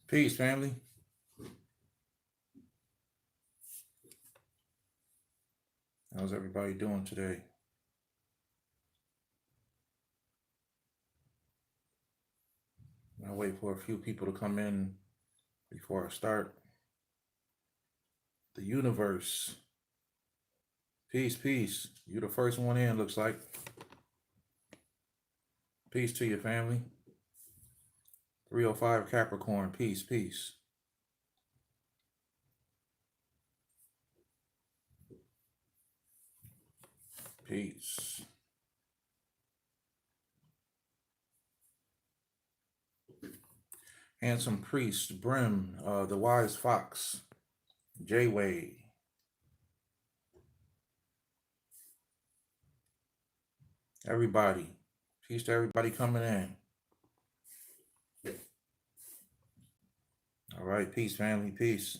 Peace, family. How's everybody doing today? I'll wait for a few people to come in before I start. The universe. Peace, peace. You the first one in, looks like. Peace to your family. 305 Capricorn. Peace, peace. Peace. Handsome Priest, Brim, the Wise Fox, J-Way. Everybody. Peace to everybody coming in. All right, peace, family, peace.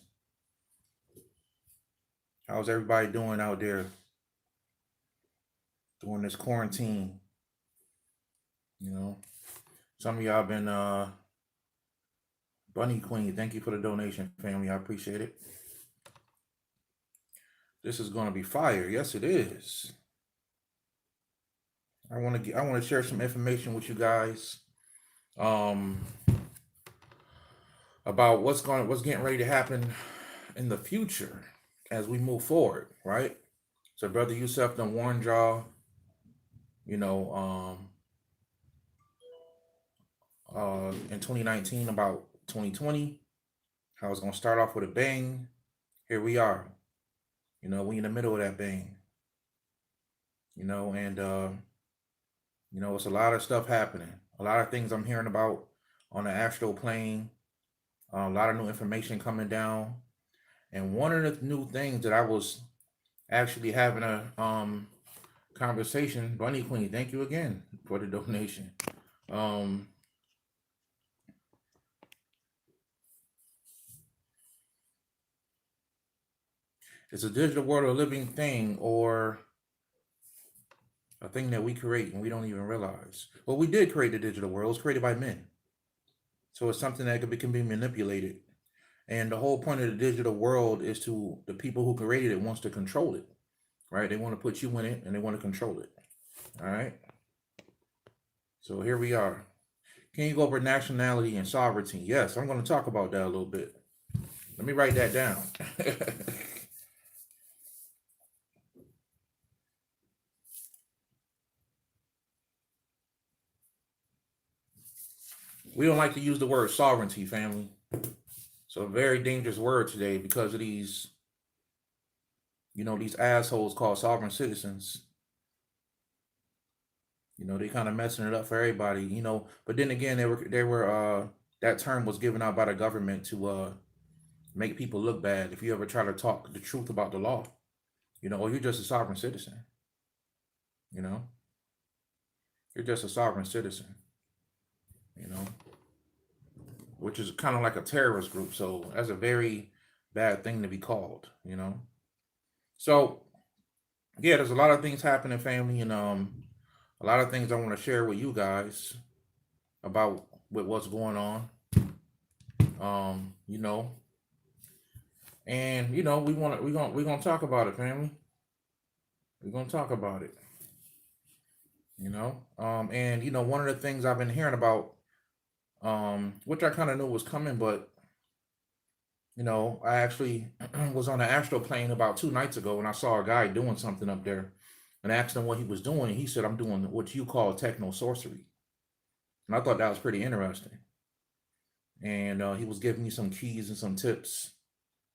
How's everybody doing out there during this quarantine? You know, some of y'all been Bunny Queen, thank you for the donation, family. I appreciate it. This is going to be fire. Yes, it is. I want to share some information with you guys about what's getting ready to happen in the future as we move forward, right? So BroYosef done warned y'all, in 2019 about 2020, how it's gonna start off with a bang. Here we are. We in the middle of that bang. And it's a lot of stuff happening. A lot of things I'm hearing about on the astral plane. A lot of new information coming down. And one of the new things that I was actually having a conversation, Bunny Queen, thank you again for the donation. It's a digital world, a living thing, or a thing that we create and we don't even realize. Well, we did create the digital world. It's created by men. So it's something that can be manipulated. And the whole point of the digital world is to the people who created it wants to control it, right? They want to put you in it and they want to control it. All right. So here we are. Can you go over nationality and sovereignty? Yes, I'm going to talk about that a little bit. Let me write that down. We don't like to use the word sovereignty, family. So a very dangerous word today because of these, these assholes called sovereign citizens. They kind of messing it up for everybody, but then again, they were that term was given out by the government to make people look bad. If you ever try to talk the truth about the law, or you're just a sovereign citizen, you're just a sovereign citizen, which is kind of like a terrorist group. So that's a very bad thing to be called, So yeah, there's a lot of things happening, family, and a lot of things I want to share with you guys about what's going on. And we're gonna talk about it, family. We're gonna talk about it. And one of the things I've been hearing about, which I kind of knew was coming, but I actually was on the astral plane about 2 nights ago, and I saw a guy doing something up there, and I asked him what he was doing, and he said, "I'm doing what you call techno-sorcery," and I thought that was pretty interesting. And he was giving me some keys and some tips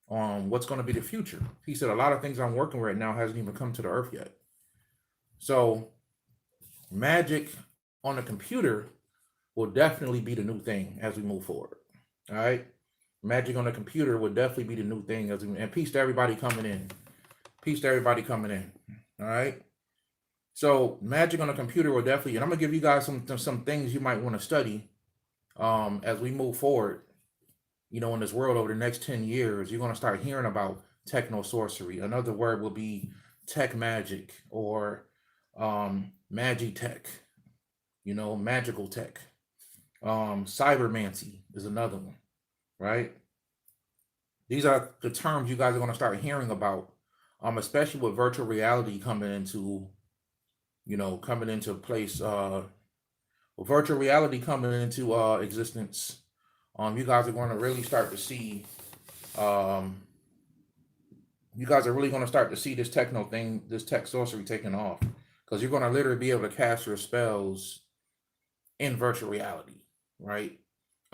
on what's going to be the future. He said a lot of things I'm working right now hasn't even come to the earth yet. So magic on the computer will definitely be the new thing as we move forward. All right. Magic on the computer will definitely be the new thing and peace to everybody coming in. Peace to everybody coming in. All right. So magic on the computer will definitely, and I'm gonna give you guys some things you might want to study as we move forward. In this world over the next 10 years, you're gonna start hearing about techno-sorcery. Another word will be tech magic or magi tech. Magical tech. Cybermancy is another one. right? These are the terms you guys are going to start hearing about, especially with virtual reality coming into, coming into place. With virtual reality coming into existence, you guys are going to really start to see. Um, you guys are really going to start to see this techno thing, this tech sorcery taking off, because you're going to literally be able to cast your spells in virtual reality, right?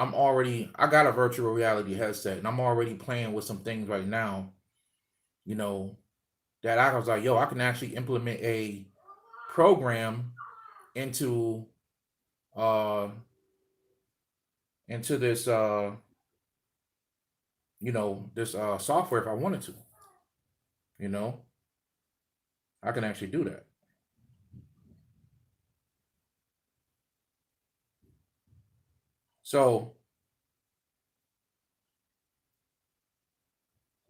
I got a virtual reality headset, and I'm already playing with some things right now, you know, that I was like, yo, I can actually implement a program into uh into this this software if I wanted to, you know. I can actually do that. So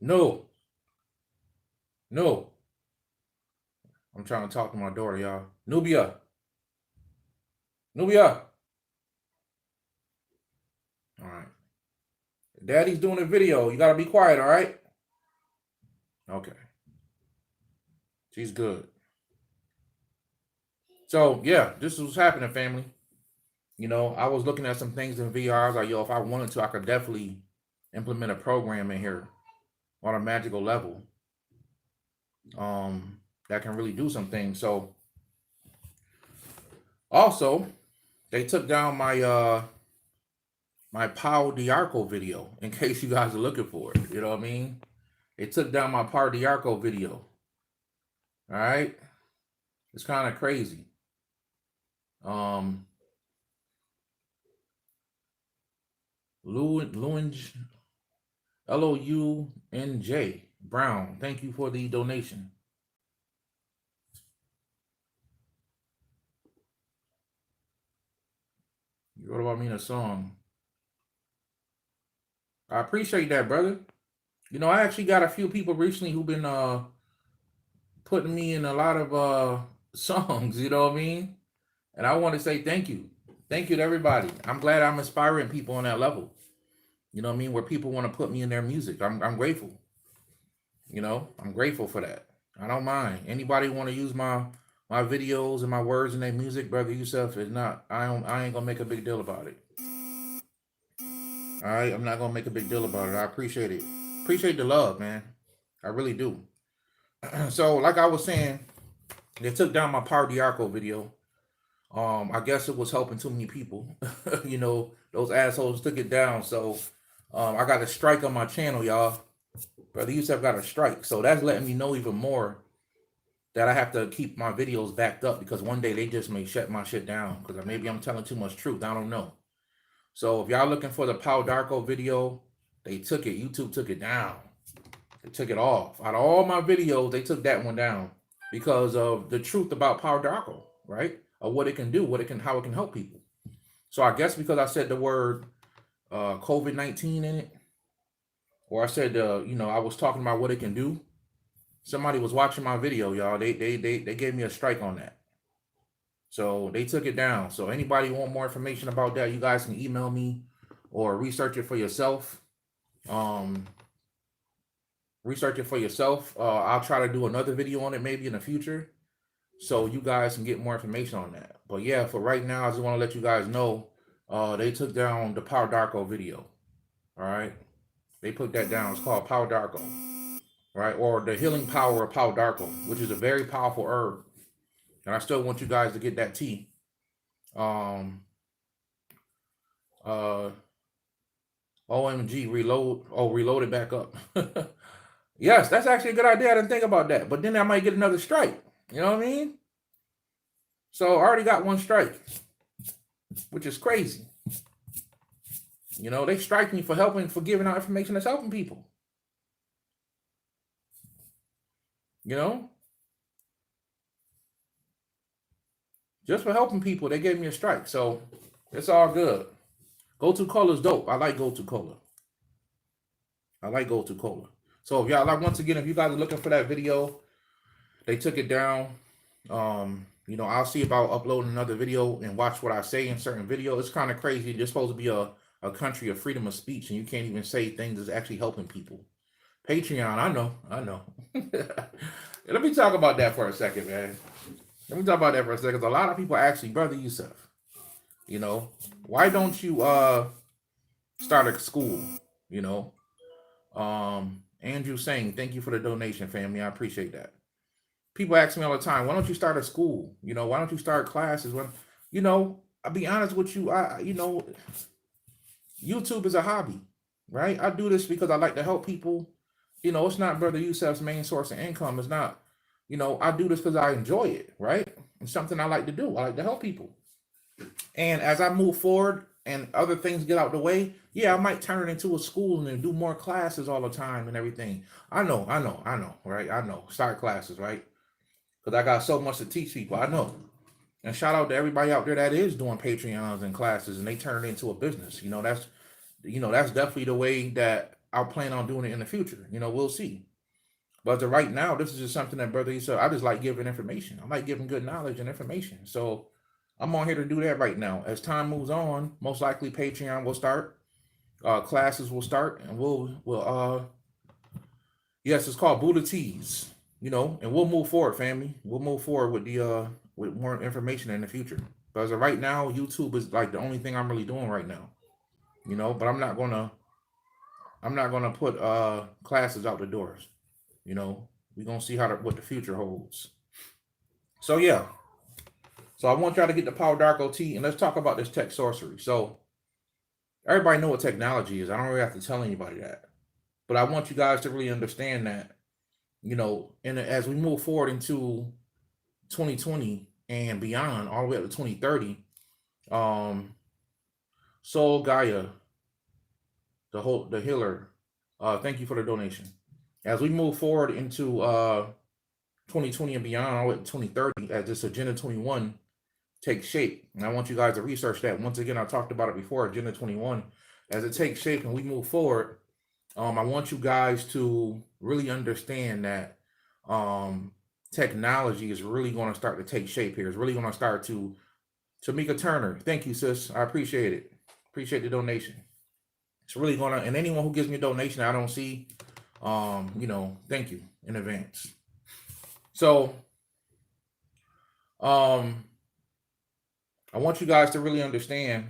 no, no, I'm trying to talk to my daughter, y'all. Nubia, Nubia. All right. Daddy's doing a video. You gotta be quiet, all right? Okay. She's good. So yeah, this is what's happening, family. I was looking at some things in VR. I was like, yo, if I wanted to, I could definitely implement a program in here on a magical level. That can really do some things. So also, they took down my Pau Diarco video, in case you guys are looking for it. You know what I mean? They took down my Pau Diarco video. All right. It's kind of crazy. Lounge, Lounj Brown. Thank you for the donation. You wrote about me in a song. I appreciate that, brother. I actually got a few people recently who've been putting me in a lot of songs, you know what I mean? And I want to say thank you. Thank you to everybody. I'm glad I'm inspiring people on that level. You know what I mean? Where people want to put me in their music. I'm grateful. I'm grateful for that. I don't mind. Anybody want to use my videos and my words in their music, BroYosef, is not I ain't gonna make a big deal about it. All right, I'm not gonna make a big deal about it. I appreciate it. Appreciate the love, man. I really do. So, like I was saying, they took down my Power Diarco video. I guess it was helping too many people. Those assholes took it down. So, I got a strike on my channel, y'all. BroYosef got a strike. So that's letting me know even more that I have to keep my videos backed up, because one day they just may shut my shit down because maybe I'm telling too much truth. I don't know. So if y'all looking for the Pau Darko video, they took it. YouTube took it down. They took it off. Out of all my videos, they took that one down because of the truth about Pau Darko, right? Of what it can do, how it can help people. So I guess because I said the word COVID-19 in it, or I said I was talking about what it can do. Somebody was watching my video, y'all. They gave me a strike on that. So they took it down. So anybody want more information about that, you guys can email me or research it for yourself. Research it for yourself. I'll try to do another video on it maybe in the future, so you guys can get more information on that. But yeah, for right now, I just want to let you guys know they took down the Pau Darko video. All right, they put that down. It's called Pau Darko, right? Or the healing power of Pau Darko, which is a very powerful herb. And I still want you guys to get that tea. OMG, reload. Oh, reload it back up. Yes, that's actually a good idea. I didn't think about that. But then I might get another strike. You know what I mean? So I already got one strike, which is crazy. They strike me for giving out information that's helping people. Just for helping people, they gave me a strike. So it's all good. Go to Cola's dope. I like Go to Cola. So if y'all once again, if you guys are looking for that video, they took it down. I'll see about uploading another video and watch what I say in certain videos. It's kind of crazy. There's supposed to be a a country of freedom of speech, and you can't even say things that's actually helping people. Patreon, I know. Let me talk about that for a second, man. Let me talk about that for a second. A lot of people ask me, BroYosef, you know, why don't you start a school? You know, Andrew saying, thank you for the donation, family. I appreciate that. People ask me all the time, why don't you start a school? You know, why don't you start classes? When, you know, I'll be honest with you, you know, YouTube is a hobby, right? I do this because I like to help people. You know, it's not BroYosef's main source of income. It's not, you know, I do this because I enjoy it, right? It's something I like to do. I like to help people. And as I move forward and other things get out the way, yeah, I might turn it into a school and then do more classes all the time and everything. I know, right? I know. Start classes, right? Because I got so much to teach people. I know. And shout out to everybody out there that is doing Patreons and classes and they turn it into a business. That's definitely the way that I plan on doing it in the future. You know, we'll see. But right now, this is just something that BroYosef, I just like giving information. I like giving good knowledge and information. So I'm on here to do that right now. As time moves on, most likely Patreon will start, classes will start, and yes, it's called Buddha Teas, you know, and we'll move forward, family. We'll move forward with the with more information in the future. But as of right now, YouTube is like the only thing I'm really doing right now, you know. But I'm not gonna put classes out the doors, you know. We're gonna see what the future holds. So yeah, so I want y'all to get the Power Dark OT and let's talk about this tech sorcery. So everybody know what technology is. I don't really have to tell anybody that. But I want you guys to really understand that, you know, and as we move forward into 2020 and beyond, all the way up to 2030, Soul Gaia, the healer, thank you for the donation. As we move forward into 2020 and beyond, all the way to 2030, as this Agenda 21 takes shape, and I want you guys to research that. Once again, I talked about it before, Agenda 21, as it takes shape and we move forward, I want you guys to really understand that technology is really going to start to take shape here. It's really going to start to Tamika Turner. Thank you, sis. I appreciate it. Appreciate the donation. It's really going to, and anyone who gives me a donation I don't see, you know, thank you in advance. So, I want you guys to really understand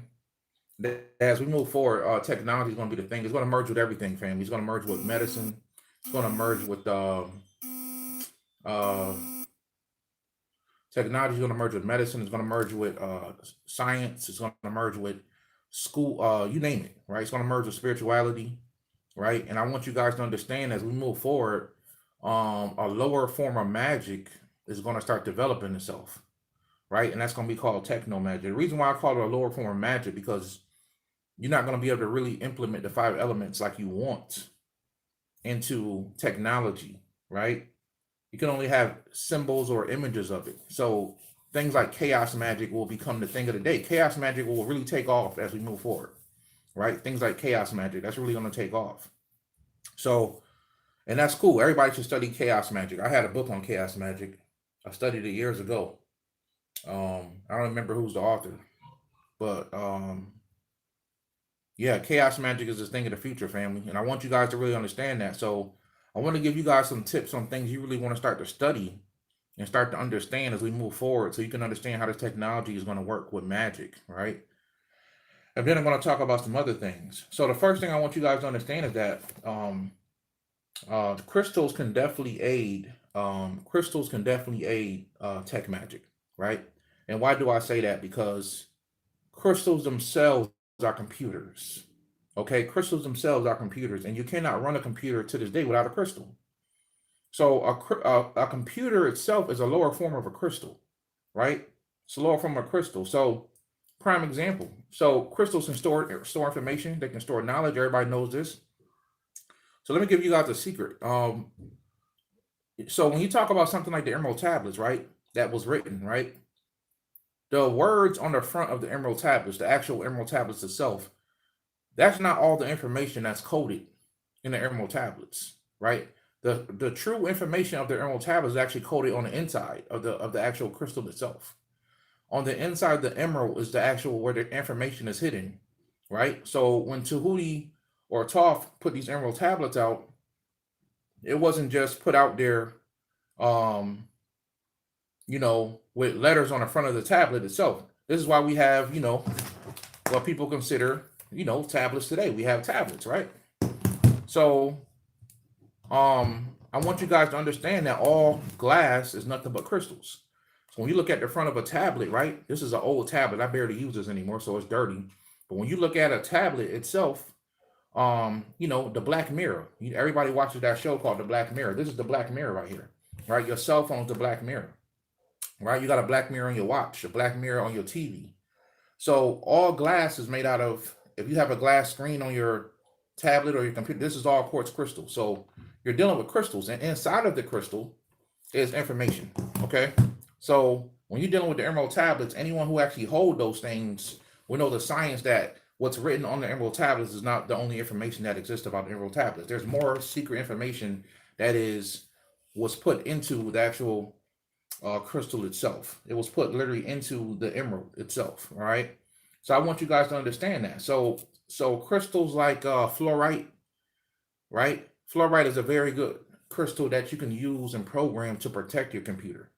that as we move forward, technology is going to be the thing. It's going to merge with everything, family. It's going to merge with medicine. It's going to merge with technology. Is going to merge with medicine. It's going to merge with science. It's going to merge with school. You name it, right? It's going to merge with spirituality, right? And I want you guys to understand as we move forward, a lower form of magic is going to start developing itself, right? And that's going to be called techno-magic. The reason why I call it a lower form of magic because you're not going to be able to really implement the 5 elements like you want into technology, right? You can only have symbols or images of it. So things like chaos magic will become the thing of the day. Chaos magic will really take off as we move forward, right? Things like chaos magic, that's really going to take off. So, and that's cool. Everybody should study chaos magic. I had a book on chaos magic. I studied it years ago. I don't remember who's the author, but yeah, chaos magic is this thing of the future, family. And I want you guys to really understand that. So I want to give you guys some tips on things you really want to start to study and start to understand as we move forward so you can understand how this technology is going to work with magic, right? And then I'm going to talk about some other things. So the first thing I want you guys to understand is that crystals can definitely aid tech magic, right? And why do I say that? Because crystals themselves are computers. Okay, crystals themselves are computers, and you cannot run a computer to this day without a crystal. So a computer itself is a lower form of a crystal, right? It's a lower form of a crystal. So prime example. So crystals can store information. They can store knowledge. Everybody knows this. So let me give you guys a secret. So when you talk about something like the Emerald Tablets, right? That was written, right? The words on the front of the Emerald Tablets, the actual Emerald Tablets itself, that's not all the information that's coded in the Emerald Tablets, right? The true information of the Emerald Tablets is actually coded on the inside of the actual crystal itself. On the inside of the emerald is the actual where the information is hidden. right? So when Tahuti or Toph put these emerald tablets out, it wasn't just put out there, um, with letters on the front of the tablet itself. This is why we have, what people consider, tablets today. We have tablets, right? So, I want you guys to understand that all glass is nothing but crystals. So when you look at the front of a tablet, right? This is an old tablet. I barely use this anymore, so it's dirty. But when you look at a tablet itself, the Black Mirror. Everybody watches that show called The Black Mirror. This is the Black Mirror right here, right? Your cell phone's the Black Mirror, right? You got a Black Mirror on your watch, a Black Mirror on your TV. So all glass is made out of, if you have a glass screen on your tablet or your computer, this is all quartz crystal. So you're dealing with crystals, and inside of the crystal is information, okay? So when you're dealing with the emerald tablets, anyone who actually hold those things will know the science that what's written on the emerald tablets is not the only information that exists about the emerald tablets. There's more secret information that was put into the actual crystal itself. It was put literally into the emerald itself, all right? So I want you guys to understand that. So crystals like fluorite, right? Fluorite is a very good crystal that you can use and program to protect your computer,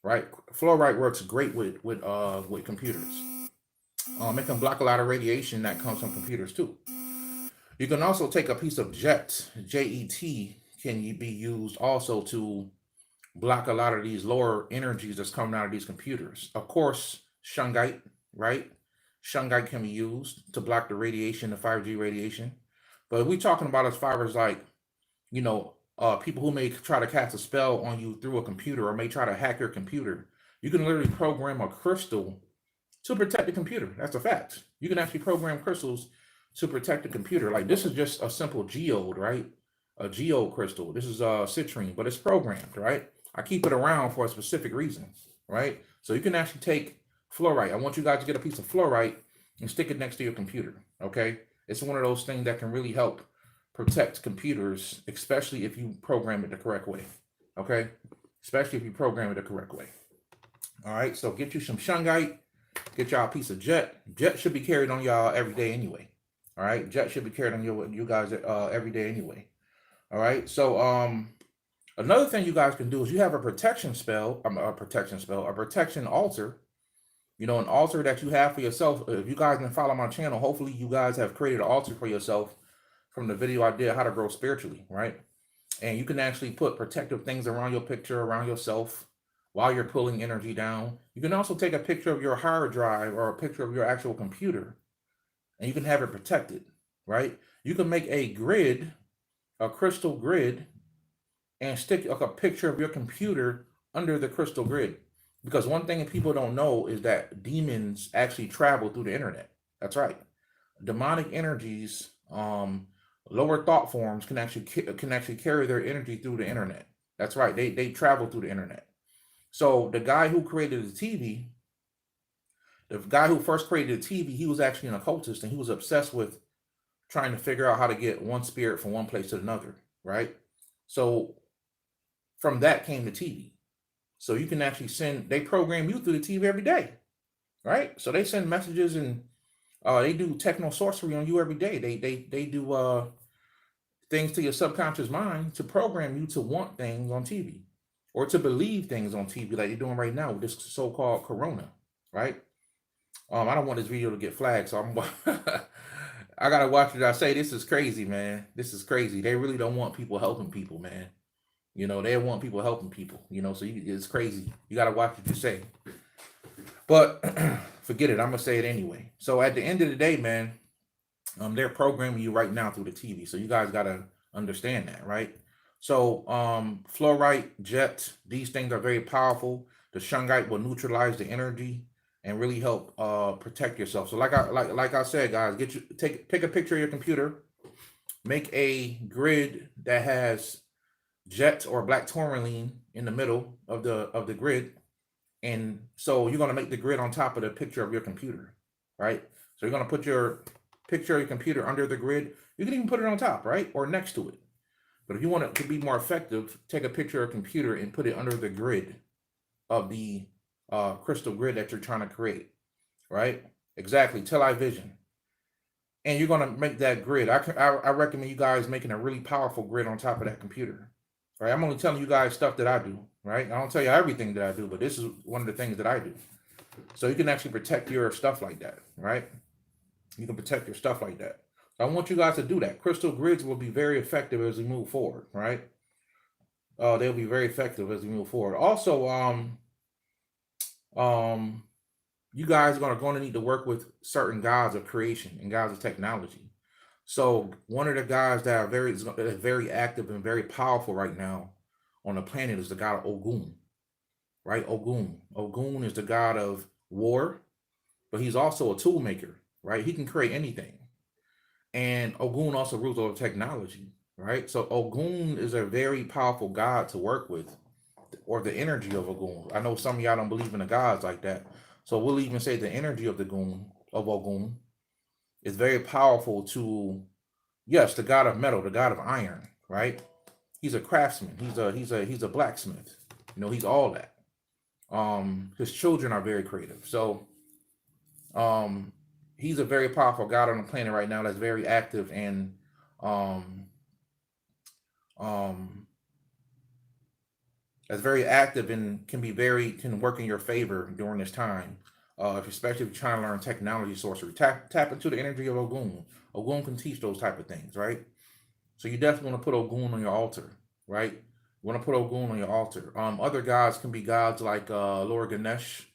right? Fluorite works great with computers. It can block a lot of radiation that comes from computers too. You can also take a piece of jet, Jet, can be used also to block a lot of these lower energies that's coming out of these computers. Of course, shungite, right? Shungite can be used to block the radiation, the 5G radiation. But we're talking about as far as like, people who may try to cast a spell on you through a computer or may try to hack your computer. You can literally program a crystal to protect the computer. That's a fact. You can actually program crystals to protect the computer. Like this is just a simple geode, right? A geode crystal. This is citrine, but it's programmed, right? I keep it around for a specific reason, right? So you can actually take fluorite. I want you guys to get a piece of fluorite and stick it next to your computer, okay? It's one of those things that can really help protect computers, especially if you program it the correct way, okay? Especially if you program it the correct way. All right, so get you some shungite, get y'all a piece of jet. Jet should be carried on y'all every day anyway. All right, jet should be carried on you guys every day anyway. All right, so another thing you guys can do is you have a protection altar. An altar that you have for yourself. If you guys can follow my channel, hopefully you guys have created an altar for yourself from the video I did, how to grow spiritually, right? And you can actually put protective things around your picture, around yourself, while you're pulling energy down. You can also take a picture of your hard drive or a picture of your actual computer, and you can have it protected, right? You can make a grid, a crystal grid, and stick like a picture of your computer under the crystal grid. Because one thing that people don't know is that demons actually travel through the internet. That's right. Demonic energies, lower thought forms can actually carry their energy through the internet. That's right. They travel through the internet. So the guy who created the TV, the guy who first created the TV, he was actually an occultist, and he was obsessed with trying to figure out how to get one spirit from one place to another, right? So from that came the TV. So you can actually they program you through the TV every day, right? So they send messages, and they do techno-sorcery on you every day. They do things to your subconscious mind to program you to want things on TV or to believe things on TV like you're doing right now with this so-called corona, right? I don't want this video to get flagged, so I gotta watch it. I say this is crazy, man. This is crazy. They really don't want people helping people, man. They want people helping people, so it's crazy. You got to watch what you say. But forget it. I'm going to say it anyway. So at the end of the day, man, they're programming you right now through the TV. So you guys got to understand that, right? So fluorite, jet, these things are very powerful. The shungite will neutralize the energy and really help protect yourself. So like I said, guys, take a picture of your computer, make a grid that has jet or black tourmaline in the middle of the grid, and so you're going to make the grid on top of the picture of your computer, right? So you're going to put your picture of your computer under the grid. You can even put it on top, right, or next to it. But if you want it to be more effective, take a picture of a computer and put it under the grid of the crystal grid that you're trying to create, right? Exactly. Television. and you're going to make that grid. I recommend you guys making a really powerful grid on top of that computer. Right? I'm only telling you guys stuff that I do. Right? I don't tell you everything that I do, but this is one of the things that I do. So you can actually protect your stuff like that. Right? You can protect your stuff like that. So I want you guys to do that. Crystal grids will be very effective as we move forward. Right? They'll be very effective as we move forward. Also, um, you guys are going to need to work with certain gods of creation and gods of technology. So one of the guys that are very active and very powerful right now on the planet is the god of Ogun, right? Ogun. Ogun is the god of war, but he's also a tool maker, right? He can create anything. And Ogun also rules over technology, right? So Ogun is a very powerful god to work with, or the energy of Ogun. I know some of y'all don't believe in the gods like that. So we'll even say the energy of Ogun is very powerful to, yes, the god of metal, the god of iron, right? He's a craftsman. He's a blacksmith. You know, he's all that. His children are very creative. So he's a very powerful god on the planet right now that's very active and um um that's very active and can work in your favor during this time. Especially if you're trying to learn technology sorcery. Tap into the energy of Ogun. Ogun can teach those type of things, right? So you definitely want to put Ogun on your altar, right? You want to put Ogun on your altar. Other gods can be gods like Lord Ganesh,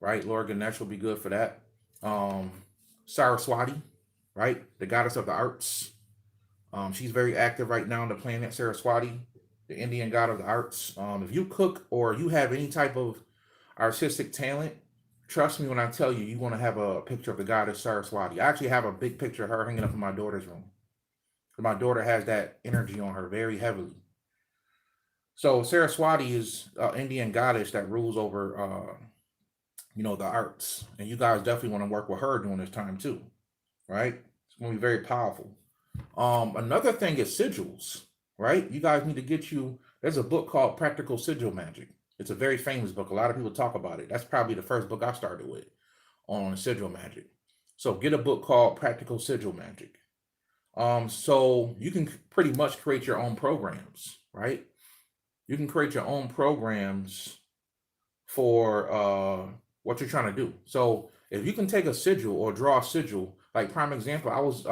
right? Lord Ganesh will be good for that. Um, Saraswati, right? The goddess of the arts. She's very active right now on the planet, Saraswati, the Indian god of the arts. If you cook or you have any type of artistic talent, trust me when I tell you, you want to have a picture of the goddess Saraswati. I actually have a big picture of her hanging up in my daughter's room. My daughter has that energy on her very heavily. So Saraswati is an Indian goddess that rules over, the arts, and you guys definitely want to work with her during this time too, right? It's going to be very powerful. Another thing is sigils, right? You guys need to get you. There's a book called Practical Sigil Magic. It's a very famous book. A lot of people talk about it. That's probably the first book I started with on sigil magic. So get a book called Practical Sigil Magic. So you can pretty much create your own programs, right? You can create your own programs for what you're trying to do. So if you can take a sigil or draw a sigil, like prime example, I was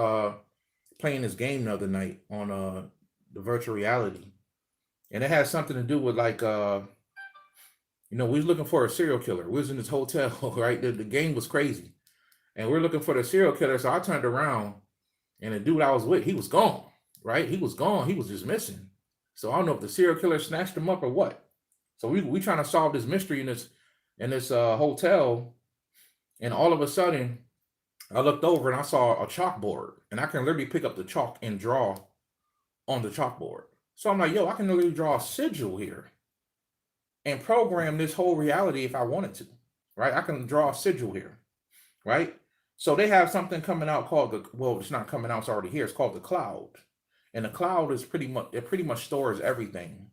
playing this game the other night on the virtual reality, and it had something to do with like we was looking for a serial killer. We was in this hotel, right? The game was crazy, and we're looking for the serial killer. So I turned around, and the dude I was with, he was gone, right? He was gone. He was just missing. So I don't know if the serial killer snatched him up or what. So we trying to solve this mystery in this hotel, and all of a sudden, I looked over and I saw a chalkboard, and I can literally pick up the chalk and draw on the chalkboard. So I'm like, yo, I can literally draw a sigil here and program this whole reality if I wanted to, right? I can draw a sigil here, right? So they have something coming out called it's not coming out, it's already here. It's called the cloud. And the cloud is pretty much stores everything.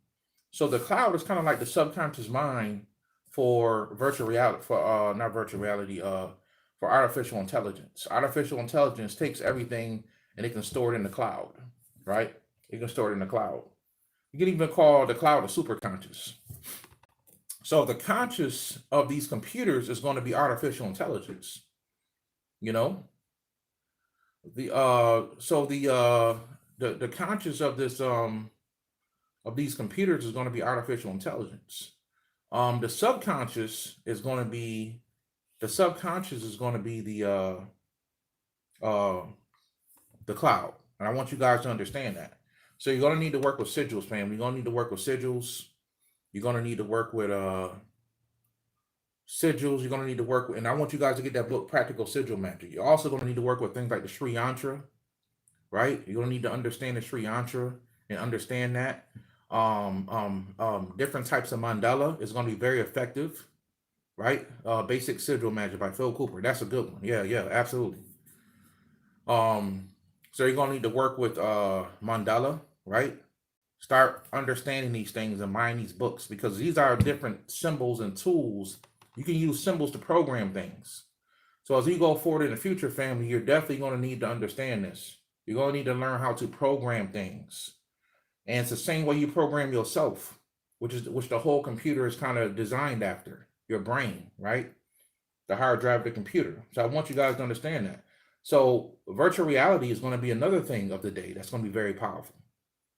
So the cloud is kind of like the subconscious mind for virtual reality, for not virtual reality, for artificial intelligence. Artificial intelligence takes everything and it can store it in the cloud, right? It can store it in the cloud. You can even call the cloud a superconscious. So the conscious of these computers is going to be artificial intelligence. You know, the conscious of this of these computers is going to be artificial intelligence. The subconscious is going to be the cloud, and I want you guys to understand that. So you're going to need to work with sigils, fam. You're going to need to work with sigils. You're going to need to work with sigils. You're going to need to work with, and I want you guys to get that book, Practical Sigil Magic. You're also going to need to work with things like the Sri Yantra, right? You're going to need to understand the Sri Yantra and understand that. Different types of mandala is going to be very effective, right? Basic Sigil Magic by Phil Cooper. That's a good one. Yeah, absolutely. So you're going to need to work with mandala, right? Start understanding these things and buying these books, because these are different symbols and tools. You can use symbols to program things. So as you go forward in the future, family, you're definitely going to need to understand this. You're going to need to learn how to program things. And it's the same way you program yourself, which the whole computer is kind of designed after, your brain, right? The hard drive of the computer. So I want you guys to understand that. So virtual reality is going to be another thing of the day that's going to be very powerful.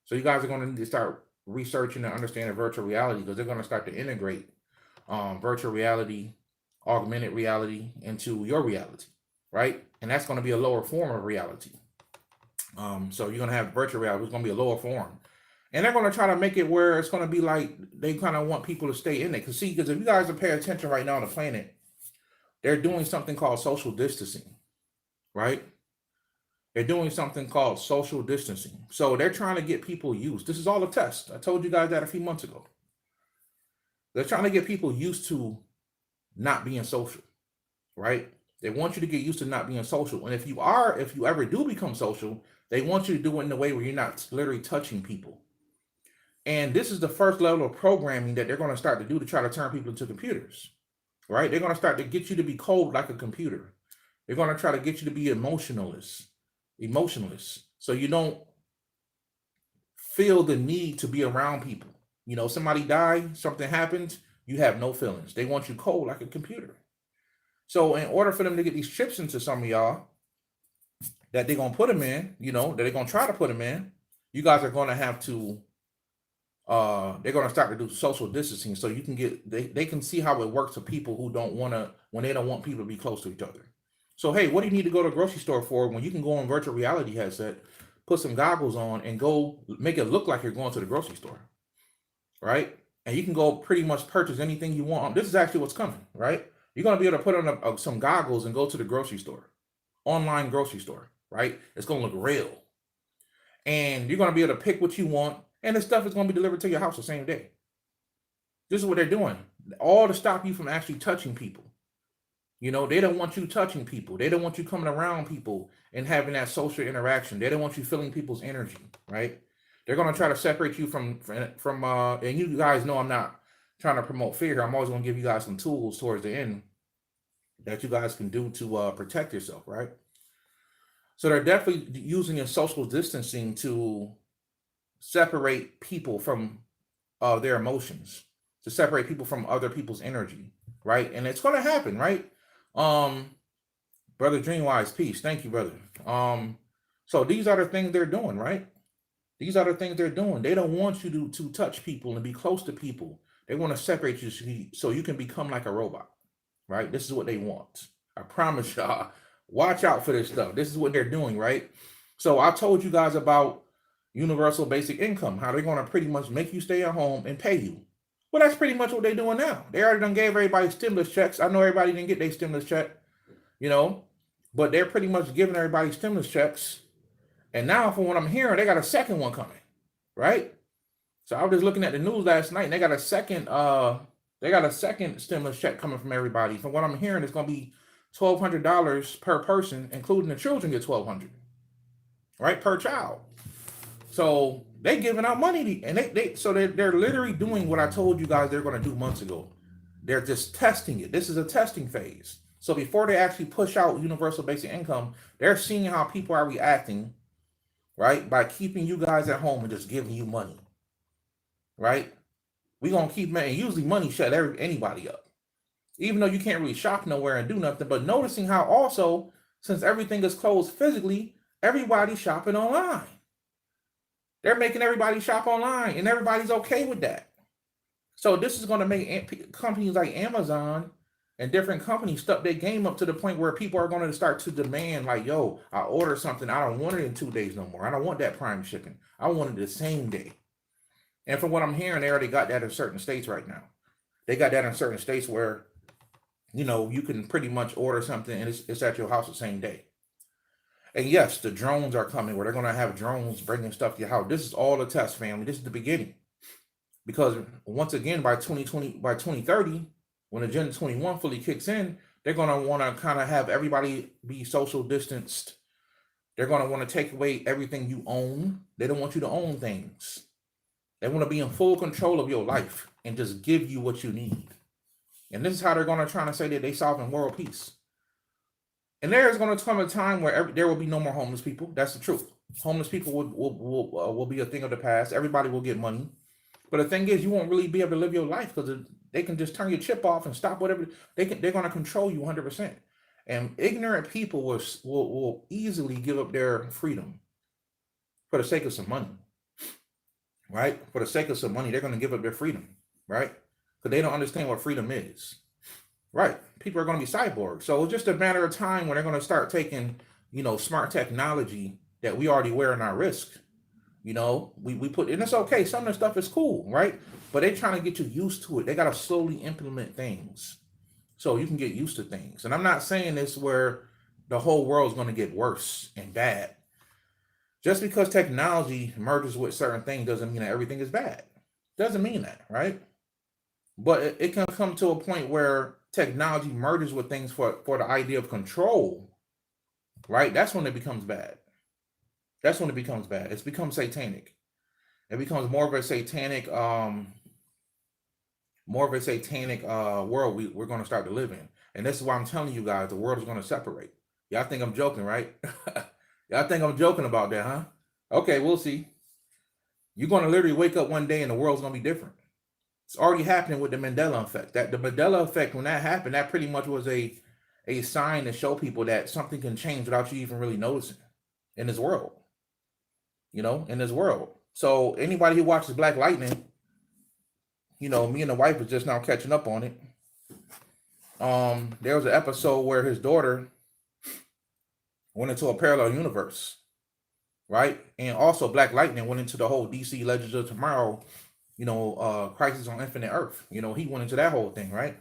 So you guys are going to need to start researching and understanding virtual reality, because they're going to start to integrate virtual reality, augmented reality into your reality, right? And that's going to be a lower form of reality. So you're going to have virtual reality. It's going to be a lower form. And they're going to try to make it where it's going to be like they kind of want people to stay in it. Because if you guys are paying attention right now on the planet, they're doing something called social distancing, right? They're doing something called social distancing. So they're trying to get people used. This is all a test. I told you guys that a few months ago. They're trying to get people used to not being social, right? They want you to get used to not being social. And if you ever do become social, they want you to do it in a way where you're not literally touching people. And this is the first level of programming that they're going to start to do to try to turn people into computers, right? They're going to start to get you to be cold like a computer. They're going to try to get you to be emotionless. So you don't feel the need to be around people. You know, somebody died, something happened, you have no feelings. They want you cold like a computer. So in order for them to get these chips into some of y'all that they're going to put them in, that they're going to try to put them in, you guys are going to have to, they're going to start to do social distancing, so you can they can see how it works for people who don't want to, when they don't want people to be close to each other. So, hey, what do you need to go to a grocery store for when you can go on virtual reality headset, put some goggles on, and go make it look like you're going to the grocery store, right? And you can go pretty much purchase anything you want. This is actually what's coming, right? You're going to be able to put on some goggles and go to the grocery store, online grocery store, right? It's going to look real. And you're going to be able to pick what you want, and the stuff is going to be delivered to your house the same day. This is what they're doing, all to stop you from actually touching people. They don't want you touching people. They don't want you coming around people and having that social interaction. They don't want you feeling people's energy, right? They're going to try to separate you from, and you guys know I'm not trying to promote fear here. I'm always going to give you guys some tools towards the end that you guys can do to protect yourself, right? So they're definitely using a social distancing to separate people from their emotions, to separate people from other people's energy, right? And it's going to happen, right? Brother Dreamwise, peace. Thank you, brother. So these are the things they're doing, right? These are the things they're doing. They don't want you to touch people and be close to people. They want to separate you so you can become like a robot, right? This is what they want. I promise y'all, watch out for this stuff. This is what they're doing, right? So I told you guys about universal basic income, how they're going to pretty much make you stay at home and pay you. Well, that's pretty much what they're doing now. They already done gave everybody stimulus checks. I know everybody didn't get their stimulus check, but they're pretty much giving everybody stimulus checks. And now, from what I'm hearing, they got a second one coming, right? So I was just looking at the news last night, and they got a second stimulus check coming from everybody. From what I'm hearing, it's going to be $1,200 per person, including the children get $1,200, right, per child. So they giving out money, and they're literally doing what I told you guys they're going to do months ago. They're just testing it. This is a testing phase. So before they actually push out universal basic income, they're seeing how people are reacting, right, by keeping you guys at home and just giving you money, right? We're going to keep money. Usually money shut anybody up, even though you can't really shop nowhere and do nothing. But noticing how also, since everything is closed physically, everybody's shopping online. They're making everybody shop online, and everybody's okay with that. So this is going to make companies like Amazon and different companies step their game up to the point where people are going to start to demand, like, yo, I order something, I don't want it in 2 days no more. I don't want that prime shipping. I want it the same day. And from what I'm hearing, they already got that in certain states right now. They got that in certain states where, you can pretty much order something and it's at your house the same day. And yes, the drones are coming, where they're going to have drones bringing stuff to your house. This is all a test, family. This is the beginning. Because once again, by 2030, when Agenda 21 fully kicks in, they're going to want to kind of have everybody be social distanced. They're going to want to take away everything you own. They don't want you to own things. They want to be in full control of your life and just give you what you need. And this is how they're going to try to say that they're solving world peace. And there is going to come a time where there will be no more homeless people. That's the truth. Homeless people will be a thing of the past. Everybody will get money. But the thing is, you won't really be able to live your life because they can just turn your chip off and stop whatever they're going to control you 100%. And ignorant people will easily give up their freedom for the sake of some money, right? For the sake of some money, they're going to give up their freedom, right? Because they don't understand what freedom is, right? People are going to be cyborgs. So it's just a matter of time when they're going to start taking, smart technology that we already wear in our wrist. We put, and it's okay. Some of the stuff is cool, right? But they're trying to get you used to it. They got to slowly implement things so you can get used to things. And I'm not saying this where the whole world is going to get worse and bad. Just because technology merges with certain things doesn't mean that everything is bad. Doesn't mean that, right? But it can come to a point where technology merges with things for the idea of control, right? That's when it becomes bad. That's when it becomes bad. It's become satanic. It becomes more of a satanic world we're going to start to live in. And this is why I'm telling you guys, the world is going to separate. Y'all think I'm joking, right? Y'all think I'm joking about that, huh? Okay, we'll see. You're going to literally wake up one day and the world's going to be different. It's already happening with the Mandela effect. That the Mandela effect, when that happened, that pretty much was a sign to show people that something can change without you even really noticing in this world. In this world. So anybody who watches Black Lightning, me and the wife was just now catching up on it. There was an episode where his daughter went into a parallel universe, right? And also Black Lightning went into the whole DC Legends of Tomorrow, Crisis on Infinite Earth. He went into that whole thing, right?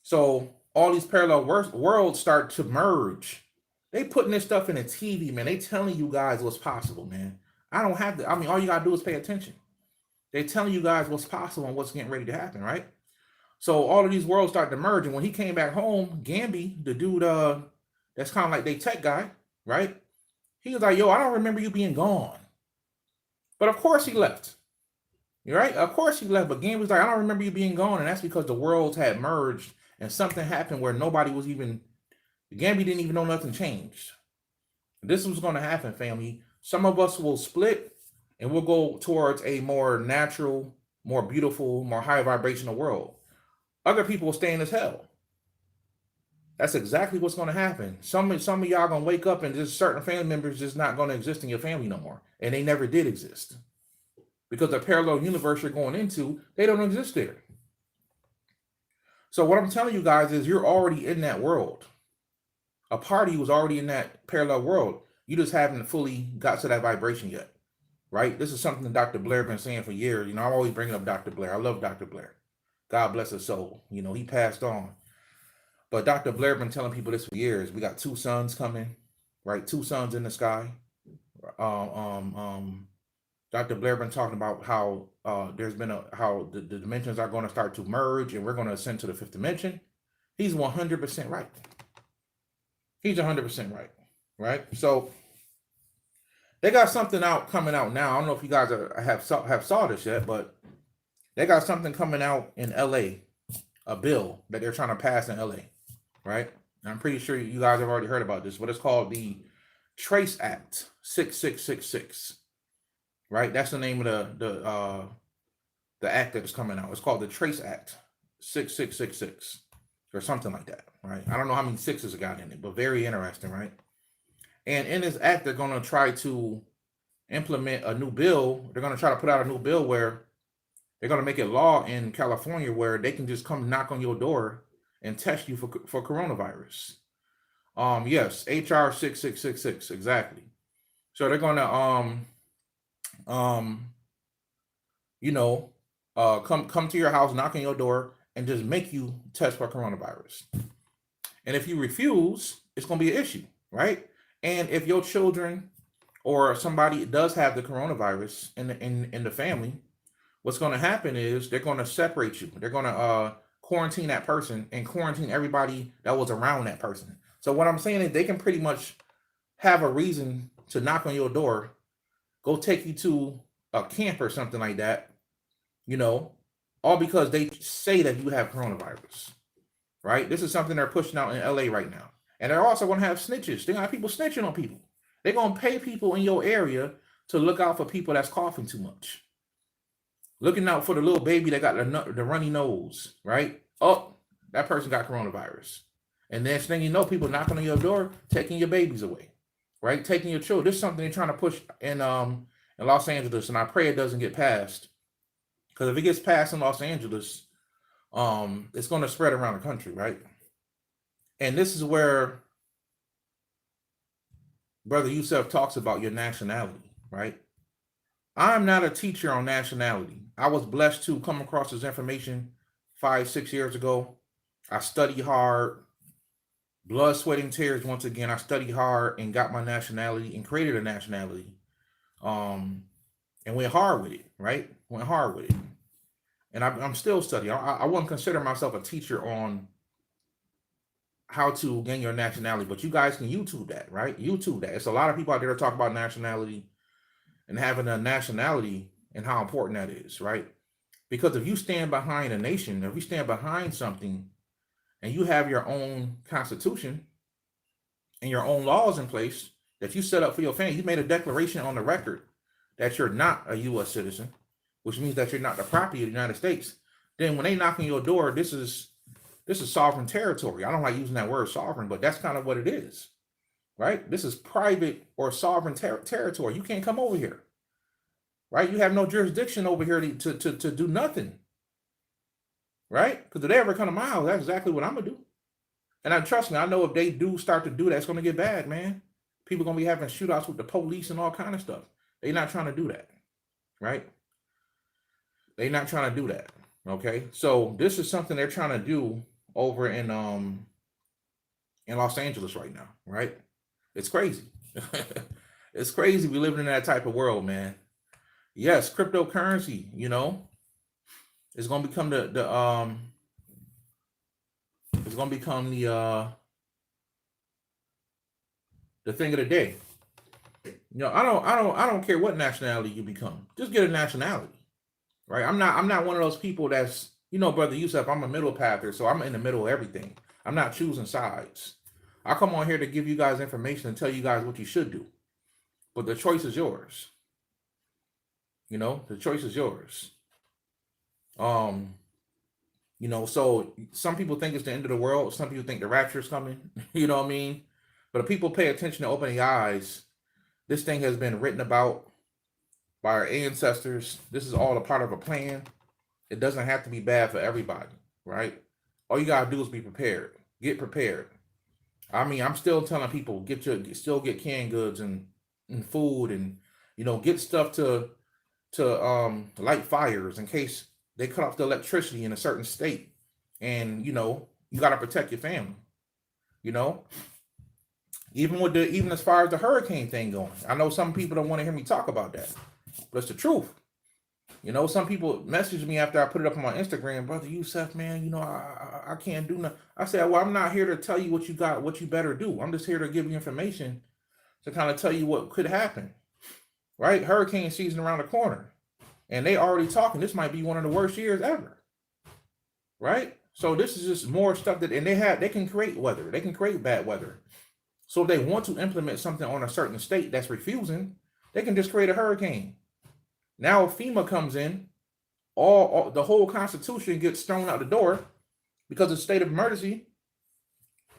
So all these parallel worlds start to merge. They putting this stuff in the TV, man. They telling you guys what's possible, man. I don't have to. I mean, all you gotta do is pay attention. They telling you guys what's possible and what's getting ready to happen, right? So all of these worlds start to merge. And when he came back home, Gamby, the dude, that's kind of like they tech guy, right? He was like, "Yo, I don't remember you being gone." But of course he left. You're right. Of course he left. But Gamby was like, "I don't remember you being gone," and that's because the worlds had merged and something happened where nobody was even. Gamby didn't even know nothing changed. This was going to happen, family. Some of us will split and we'll go towards a more natural, more beautiful, more high vibrational world. Other people will stay in as hell. That's exactly what's going to happen. Some of y'all going to wake up and just certain family members just not going to exist in your family no more. And they never did exist. Because the parallel universe you're going into, they don't exist there. So what I'm telling you guys is you're already in that world. A party was already in that parallel world. You just haven't fully got to that vibration yet, right? This is something that Dr. Blair been saying for years. I'm always bringing up Dr. Blair. I love Dr. Blair. God bless his soul. He passed on. But Dr. Blair been telling people this for years. We got 2 suns coming, right? 2 suns in the sky. Dr. Blair been talking about how there's been how the dimensions are going to start to merge and we're going to ascend to the 5th dimension. He's 100% right. He's 100% right? So they got something coming out now. I don't know if you guys have saw this yet, but they got something coming out in LA, a bill that they're trying to pass in LA, right? And I'm pretty sure you guys have already heard about this, but it's called the Trace Act 6666, right? That's the name of the act that's coming out. It's called the Trace Act 6666. Or something like that, right? I don't know how many sixes it got in it, but very interesting, right? And in this act, they're going to try to implement a new bill. They're going to try to put out a new bill where they're going to make it law in California where they can just come knock on your door and test you for coronavirus. Yes, HR 6666, exactly. So they're going to come to your house, knock on your door, and just make you test for coronavirus. And if you refuse, it's going to be an issue, right? And if your children or somebody does have the coronavirus in the family, what's going to happen is they're going to separate you. They're going to quarantine that person and quarantine everybody that was around that person. So what I'm saying is they can pretty much have a reason to knock on your door, go take you to a camp or something like that, all because they say that you have coronavirus, right? This is something they're pushing out in LA right now. And they're also going to have snitches. They're going to have people snitching on people. They're going to pay people in your area to look out for people that's coughing too much. Looking out for the little baby that got the runny nose, right? Oh, that person got coronavirus. And next thing you know, people knocking on your door, taking your babies away, right? Taking your children. This is something they're trying to push in Los Angeles, and I pray it doesn't get passed. Because if it gets passed in Los Angeles, it's going to spread around the country, right? And this is where BroYosef talks about your nationality, right? I'm not a teacher on nationality. I was blessed to come across this information 5-6 years ago. I studied hard, blood, sweat, and tears. Once again, I studied hard and got my nationality and created a nationality. And went hard with it, right? Went hard with it. And I'm still studying. I wouldn't consider myself a teacher on how to gain your nationality, but you guys can YouTube that, right? YouTube that. It's a lot of people out there that talk about nationality and having a nationality and how important that is, right? Because if you stand behind a nation, if you stand behind something and you have your own constitution and your own laws in place that you set up for your family, you made a declaration on the record that you're not a U.S. citizen, which means that you're not the property of the United States. Then when they knock on your door, this is sovereign territory. I don't like using that word sovereign, but that's kind of what it is, right? This is private or sovereign territory. You can't come over here, right? You have no jurisdiction over here to do nothing, right? Because if they ever come to my house, that's exactly what I'm gonna do. And trust me, I know if they do start to do that, it's gonna get bad, man. People gonna be having shootouts with the police and all kind of stuff. They're not trying to do that, right? They're not trying to do that. Okay, so this is something they're trying to do over in Los Angeles right now, right? It's crazy. It's crazy. We living in that type of world, man. Yes, cryptocurrency, is gonna become it's gonna become the thing of the day. I don't care what nationality you become. Just get a nationality. Right? I'm not one of those people that's, BroYosef, I'm a middle pather, so I'm in the middle of everything. I'm not choosing sides. I come on here to give you guys information and tell you guys what you should do. But the choice is yours. The choice is yours. So some people think it's the end of the world. Some people think the rapture is coming. You know what I mean? But if people pay attention to open their eyes, this thing has been written about by our ancestors. This is all a part of a plan. It doesn't have to be bad for everybody, right? All you gotta do is be prepared. Get prepared. I mean, I'm still telling people still get canned goods and food and get stuff to light fires in case they cut off the electricity in a certain state, and you gotta protect your family. Even as far as the hurricane thing going, I know some people don't want to hear me talk about that. But it's the truth. Some people message me after I put it up on my Instagram, BroYosef, man, I can't do nothing. I said, well, I'm not here to tell you what you better do. I'm just here to give you information to kind of tell you what could happen, right? Hurricane season around the corner, and they already talking. This might be one of the worst years ever, right? So this is just more stuff and they can create weather. They can create bad weather. So if they want to implement something on a certain state that's refusing, they can just create a hurricane. Now, if FEMA comes in, the whole Constitution gets thrown out the door because of state of emergency,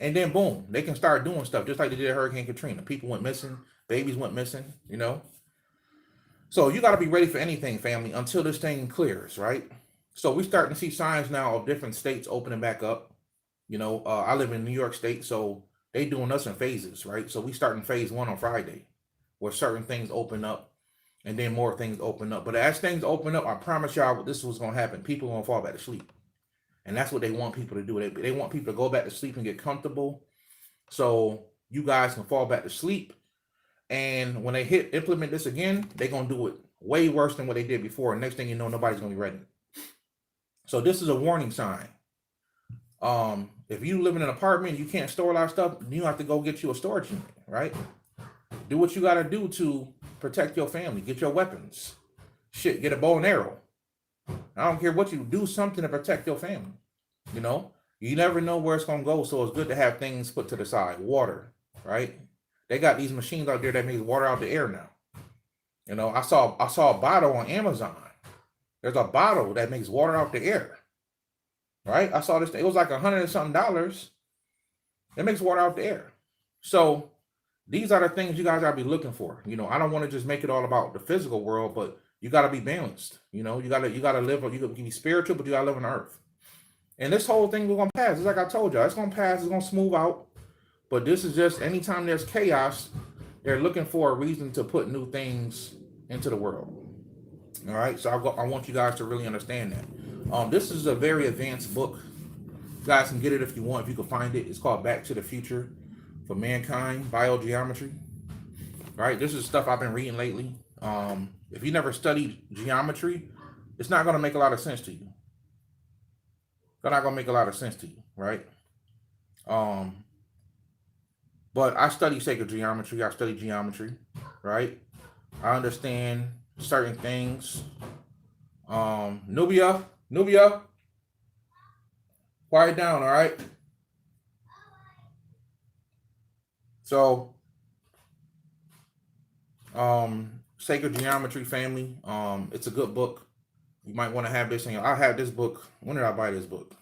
and then boom, they can start doing stuff just like they did Hurricane Katrina. People went missing, babies went missing, So you got to be ready for anything, family, until this thing clears, right? So we're starting to see signs now of different states opening back up. I live in New York State, so they doing us in phases, right? So we starting phase 1 on Friday, where certain things open up. And then more things open up. But as things open up, I promise y'all this was going to happen. People are going to fall back to sleep. And that's what they want people to do. They want people to go back to sleep and get comfortable so you guys can fall back to sleep. And when they implement this again, they're going to do it way worse than what they did before. And next thing you know, nobody's going to be ready. So this is a warning sign. If you live in an apartment, you can't store a lot of stuff, you have to go get you a storage unit, right? Do what you got to do to protect your family. Get your weapons. Shit, get a bow and arrow. I don't care what you do, something to protect your family. You never know where it's gonna go, so it's good to have things put to the side. Water, right? They got these machines out there that makes water out the air now. You know, I saw a bottle on Amazon. There's a bottle that makes water out the air, right? I saw this. It was like $100 and something dollars. It makes water out the air. So these are the things you guys gotta be looking for. You know, I don't want to just make it all about the physical world, but you gotta be balanced. You know, you gotta live. You gotta be spiritual, but you gotta live on earth. And this whole thing we're gonna pass. It's like I told you, it's gonna pass. It's gonna smooth out. But this is just anytime there's chaos, they're looking for a reason to put new things into the world. All right, so I want you guys to really understand that. This is a very advanced book. You guys can get it if you want, if you can find it. It's called Back to the Future for Mankind, Biogeometry. All right, this is stuff I've been reading lately. If you never studied geometry, it's not going to make a lot of sense to you. It's not going to make a lot of sense to you, right? But I study sacred geometry. I study geometry, right? I understand certain things. Nubia, quiet down, all right? So, Sacred Geometry family, it's a good book. You might want to have this in your, I had this book. When did I buy this book?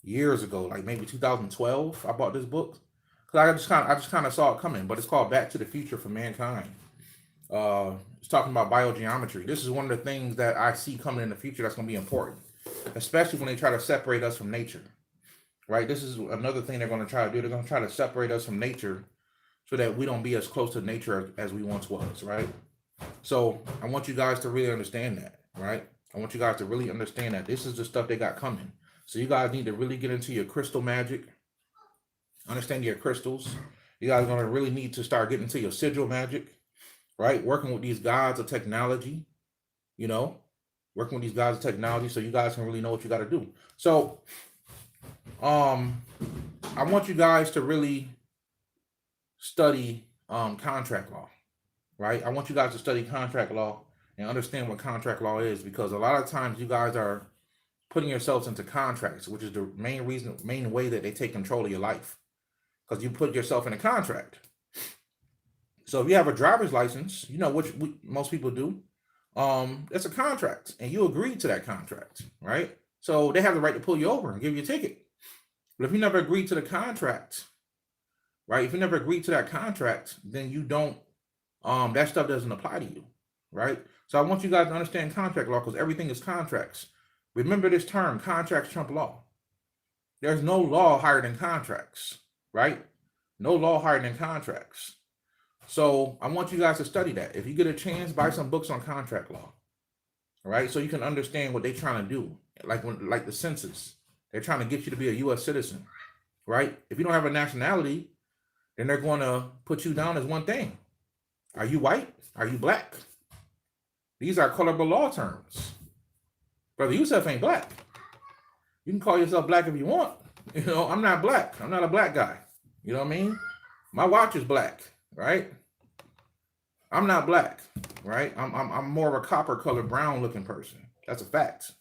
Years ago, like maybe 2012. I bought this book because I just kind of saw it coming. But it's called Back to the Future for Mankind. It's talking about biogeometry. This is one of the things that I see coming in the future that's going to be important, especially when they try to separate us from nature. Right? This is another thing they're going to try to do. They're going to try to separate us from nature so that we don't be as close to nature as we once was, right? So I want you guys to really understand that, right? I want you guys to really understand that this is the stuff they got coming. So you guys need to really get into your crystal magic, understand your crystals. You guys are going to really need to start getting into your sigil magic, right? Working with these gods of technology, you know, working with these gods of technology so you guys can really know what you got to do. So I want you guys to really study contract law, right? I want you guys to study contract law and understand what contract law is, because a lot of times you guys are putting yourselves into contracts, which is the main way that they take control of your life, because you put yourself in a contract. So if you have a driver's license, you know, which most people do, it's a contract and you agree to that contract, right? So they have the right to pull you over and give you a ticket. But if you never agreed to the contract, right? If you never agreed to that contract, then you don't, that stuff doesn't apply to you, right? So I want you guys to understand contract law, because everything is contracts. Remember this term, contracts trump law. There's no law higher than contracts, right? No law higher than contracts. So I want you guys to study that. If you get a chance, buy some books on contract law, all right? So you can understand what they're trying to do, like the census. They're trying to get you to be a U.S. citizen, right? If you don't have a nationality, then they're going to put you down as one thing. Are you white? Are you black? These are colorable law terms. BroYosef ain't black. You can call yourself black if you want. You know, I'm not black. I'm not a black guy. You know what I mean? My watch is black, right? I'm not black, right? I'm more of a copper colored brown looking person. That's a fact.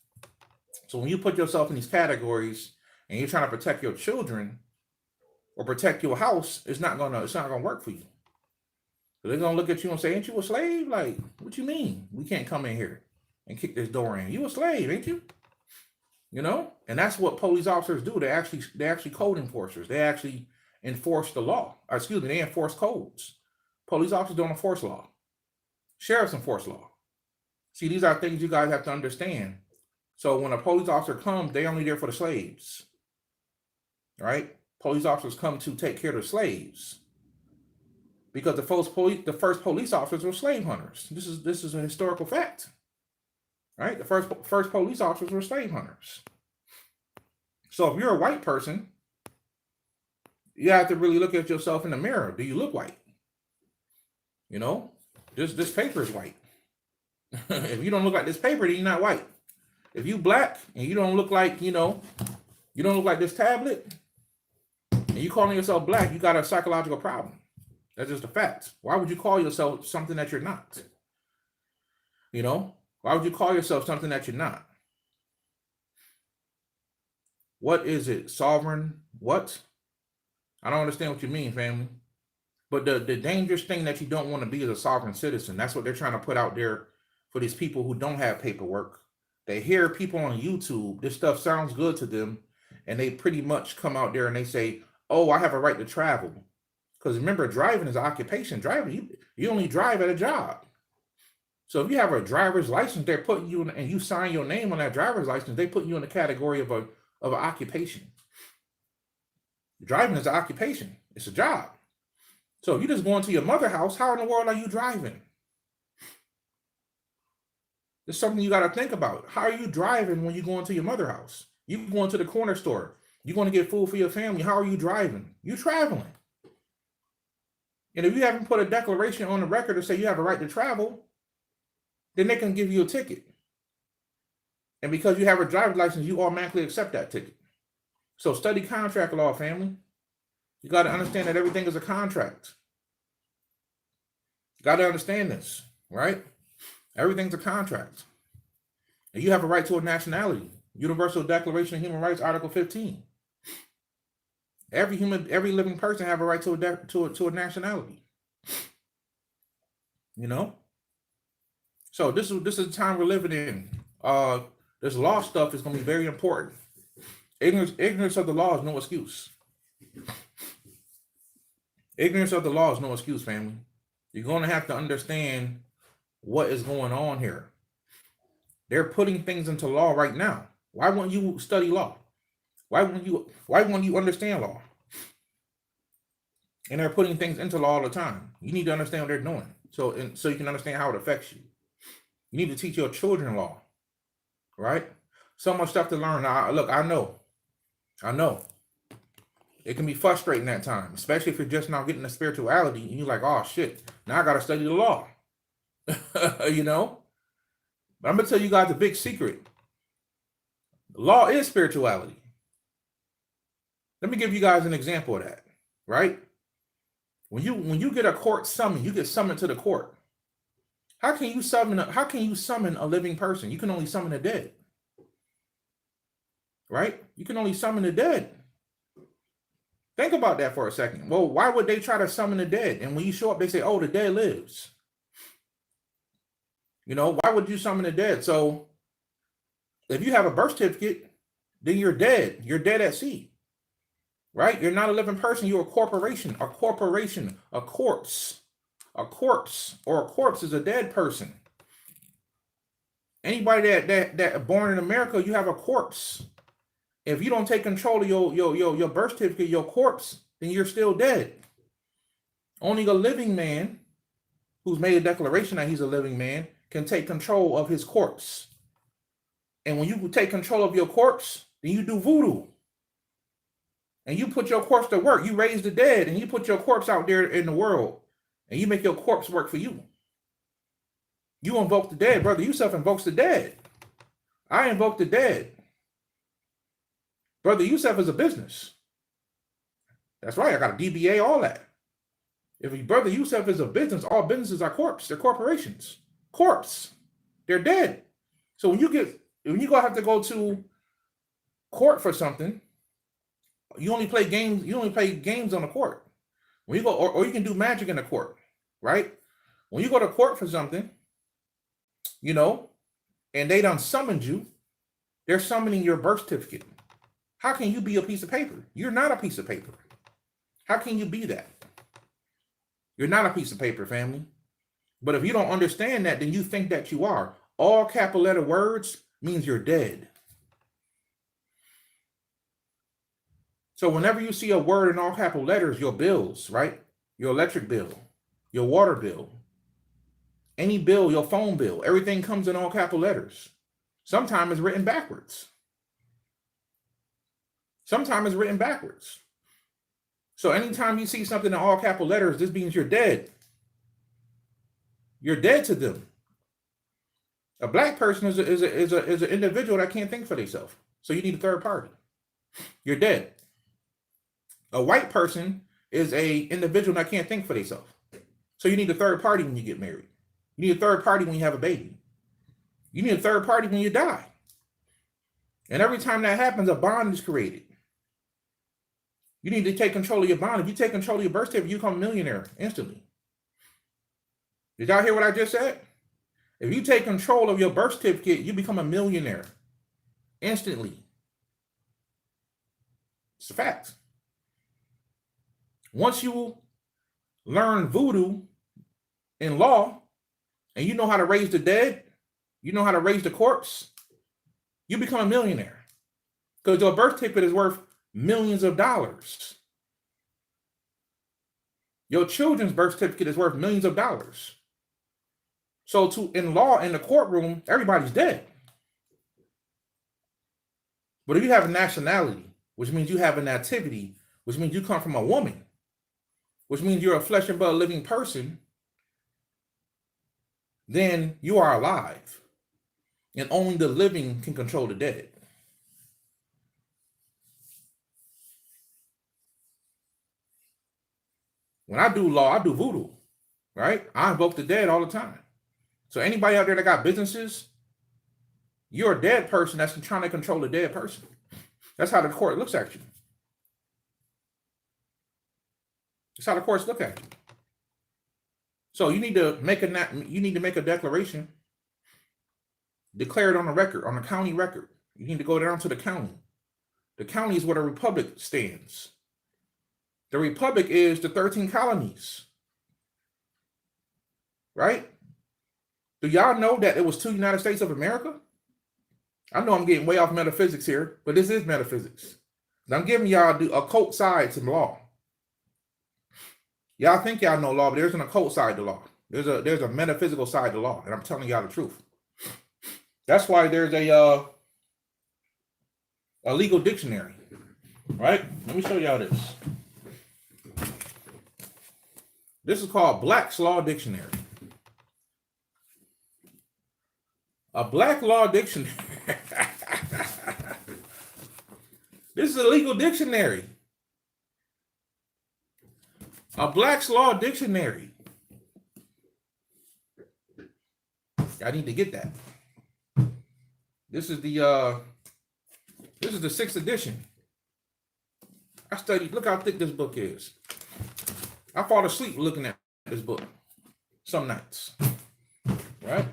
So when you put yourself in these categories and you're trying to protect your children or protect your house, it's not gonna work for you. So they're gonna look at you and say, "Ain't you a slave? Like, what you mean? We can't come in here and kick this door in. You a slave, ain't you?" You know, and that's what police officers do. They're actually code enforcers. They actually enforce the law. Excuse me, they enforce codes. Police officers don't enforce law. Sheriffs enforce law. See, these are things you guys have to understand. So when a police officer comes, they're only there for the slaves, right? Police officers come to take care of the slaves, because the first police officers were slave hunters. This is a historical fact, right? The first police officers were slave hunters. So if you're a white person, you have to really look at yourself in the mirror. Do you look white? You know, this paper is white. If you don't look like this paper, then you're not white. If you black and you don't look like, you don't look like this tablet, and you calling yourself black, you got a psychological problem. That's just a fact. Why would you call yourself something that you're not? You know, why would you call yourself something that you're not? What is it? Sovereign? What? I don't understand what you mean, family. But the dangerous thing that you don't want to be is a sovereign citizen. That's what they're trying to put out there for these people who don't have paperwork. They hear people on YouTube, this stuff sounds good to them, and they pretty much come out there and they say, oh, I have a right to travel. Because remember, driving is an occupation. Driving, you only drive at a job. So if you have a driver's license, they're putting you in, and you sign your name on that driver's license, they put you in the category of an occupation. Driving is an occupation. It's a job. So if you just go into your mother's house, how in the world are you driving? It's something you got to think about. How are you driving when you go into your mother's house? You go into the corner store. You're going to get food for your family. How are you driving? You're traveling. And if you haven't put a declaration on the record to say you have a right to travel, then they can give you a ticket. And because you have a driver's license, you automatically accept that ticket. So study contract law, family. You got to understand that everything is a contract. You got to understand this, right? Everything's a contract. And you have a right to a nationality. Universal Declaration of Human Rights, Article 15. Every living person have a right to a nationality. You know? So this is the time we're living in. This law stuff is going to be very important. Ignorance of the law is no excuse. Ignorance of the law is no excuse, family. You're going to have to understand what is going on here. They're putting things into law right now. Why wouldn't you study law? Why wouldn't you understand law? And they're putting things into law all the time. You need to understand what they're doing. So you can understand how it affects you. You need to teach your children law. Right? So much stuff to learn. Look, I know. It can be frustrating at times, especially if you're just now getting the spirituality and you're like, oh shit, now I gotta study the law. You know? But I'm gonna tell you guys a big secret. Law is spirituality. Let me give you guys an example of that, right? When you get a court summon, you get summoned to the court. How can you summon a living person? You can only summon the dead. Right? You can only summon the dead. Think about that for a second. Well, why would they try to summon the dead? And when you show up, they say, oh, the dead lives. You know, why would you summon the dead? So if you have a birth certificate, then you're dead. You're dead at sea. Right? You're not a living person. You're a corporation. A corporation. A corpse. A corpse or a corpse is a dead person. Anybody that born in America, you have a corpse. If you don't take control of your birth certificate, your corpse, then you're still dead. Only a living man who's made a declaration that he's a living man can take control of his corpse. And when you take control of your corpse, then you do voodoo. And you put your corpse to work. You raise the dead and you put your corpse out there in the world. And you make your corpse work for you. You invoke the dead. BroYosef invokes the dead. I invoke the dead. BroYosef is a business. That's right. I got a DBA, all that. If BroYosef is a business, all businesses are corpse. They're corporations. Corpse. They're dead. So when you have to go to court for something, you only play games. You only play games on the court. When you go, or you can do magic in the court, right? When you go to court for something, you know, and they done summoned you, they're summoning your birth certificate. How can you be a piece of paper? You're not a piece of paper. How can you be that? You're not a piece of paper, family. But if you don't understand that, then you think that you are. All capital letter words means you're dead. So whenever you see a word in all capital letters, your bills, right? Your electric bill, your water bill, any bill, your phone bill, everything comes in all capital letters. Sometimes it's written backwards. Sometimes it's written backwards. So anytime you see something in all capital letters, this means you're dead. You're dead to them. A black person is an individual that can't think for themselves. So you need a third party. You're dead. A white person is a individual that can't think for themselves. So you need a third party when you get married. You need a third party when you have a baby. You need a third party when you die. And every time that happens, a bond is created. You need to take control of your bond. If you take control of your birth certificate, you become a millionaire instantly. Did y'all hear what I just said? If you take control of your birth certificate, you become a millionaire instantly. It's a fact. Once you learn voodoo in law and you know how to raise the dead, you know how to raise the corpse, you become a millionaire because your birth certificate is worth millions of dollars. Your children's birth certificate is worth millions of dollars. So in law, in the courtroom, everybody's dead. But if you have a nationality, which means you have a nativity, which means you come from a woman, which means you're a flesh and blood living person, then you are alive. And only the living can control the dead. When I do law, I do voodoo, right? I invoke the dead all the time. So anybody out there that got businesses, you're a dead person that's trying to control a dead person. That's how the court looks at you. That's how the courts look at you. So you need to make a declaration, declare it on the record, on the county record. You need to go down to the county. The county is where the republic stands. The republic is the 13 colonies, right? Do y'all know that it was 2 United States of America? I know I'm getting way off metaphysics here, but this is metaphysics. I'm giving y'all the occult side to law. Y'all think y'all know law, but there's an occult side to law. There's a metaphysical side to law, and I'm telling y'all the truth. That's why there's a legal dictionary, right? Let me show y'all this. This is called Black's Law Dictionary. A Black Law Dictionary. This is a legal dictionary. A Black's Law Dictionary. I need to get that. This is the 6th edition. I studied, look how thick this book is. I fall asleep looking at this book some nights, right?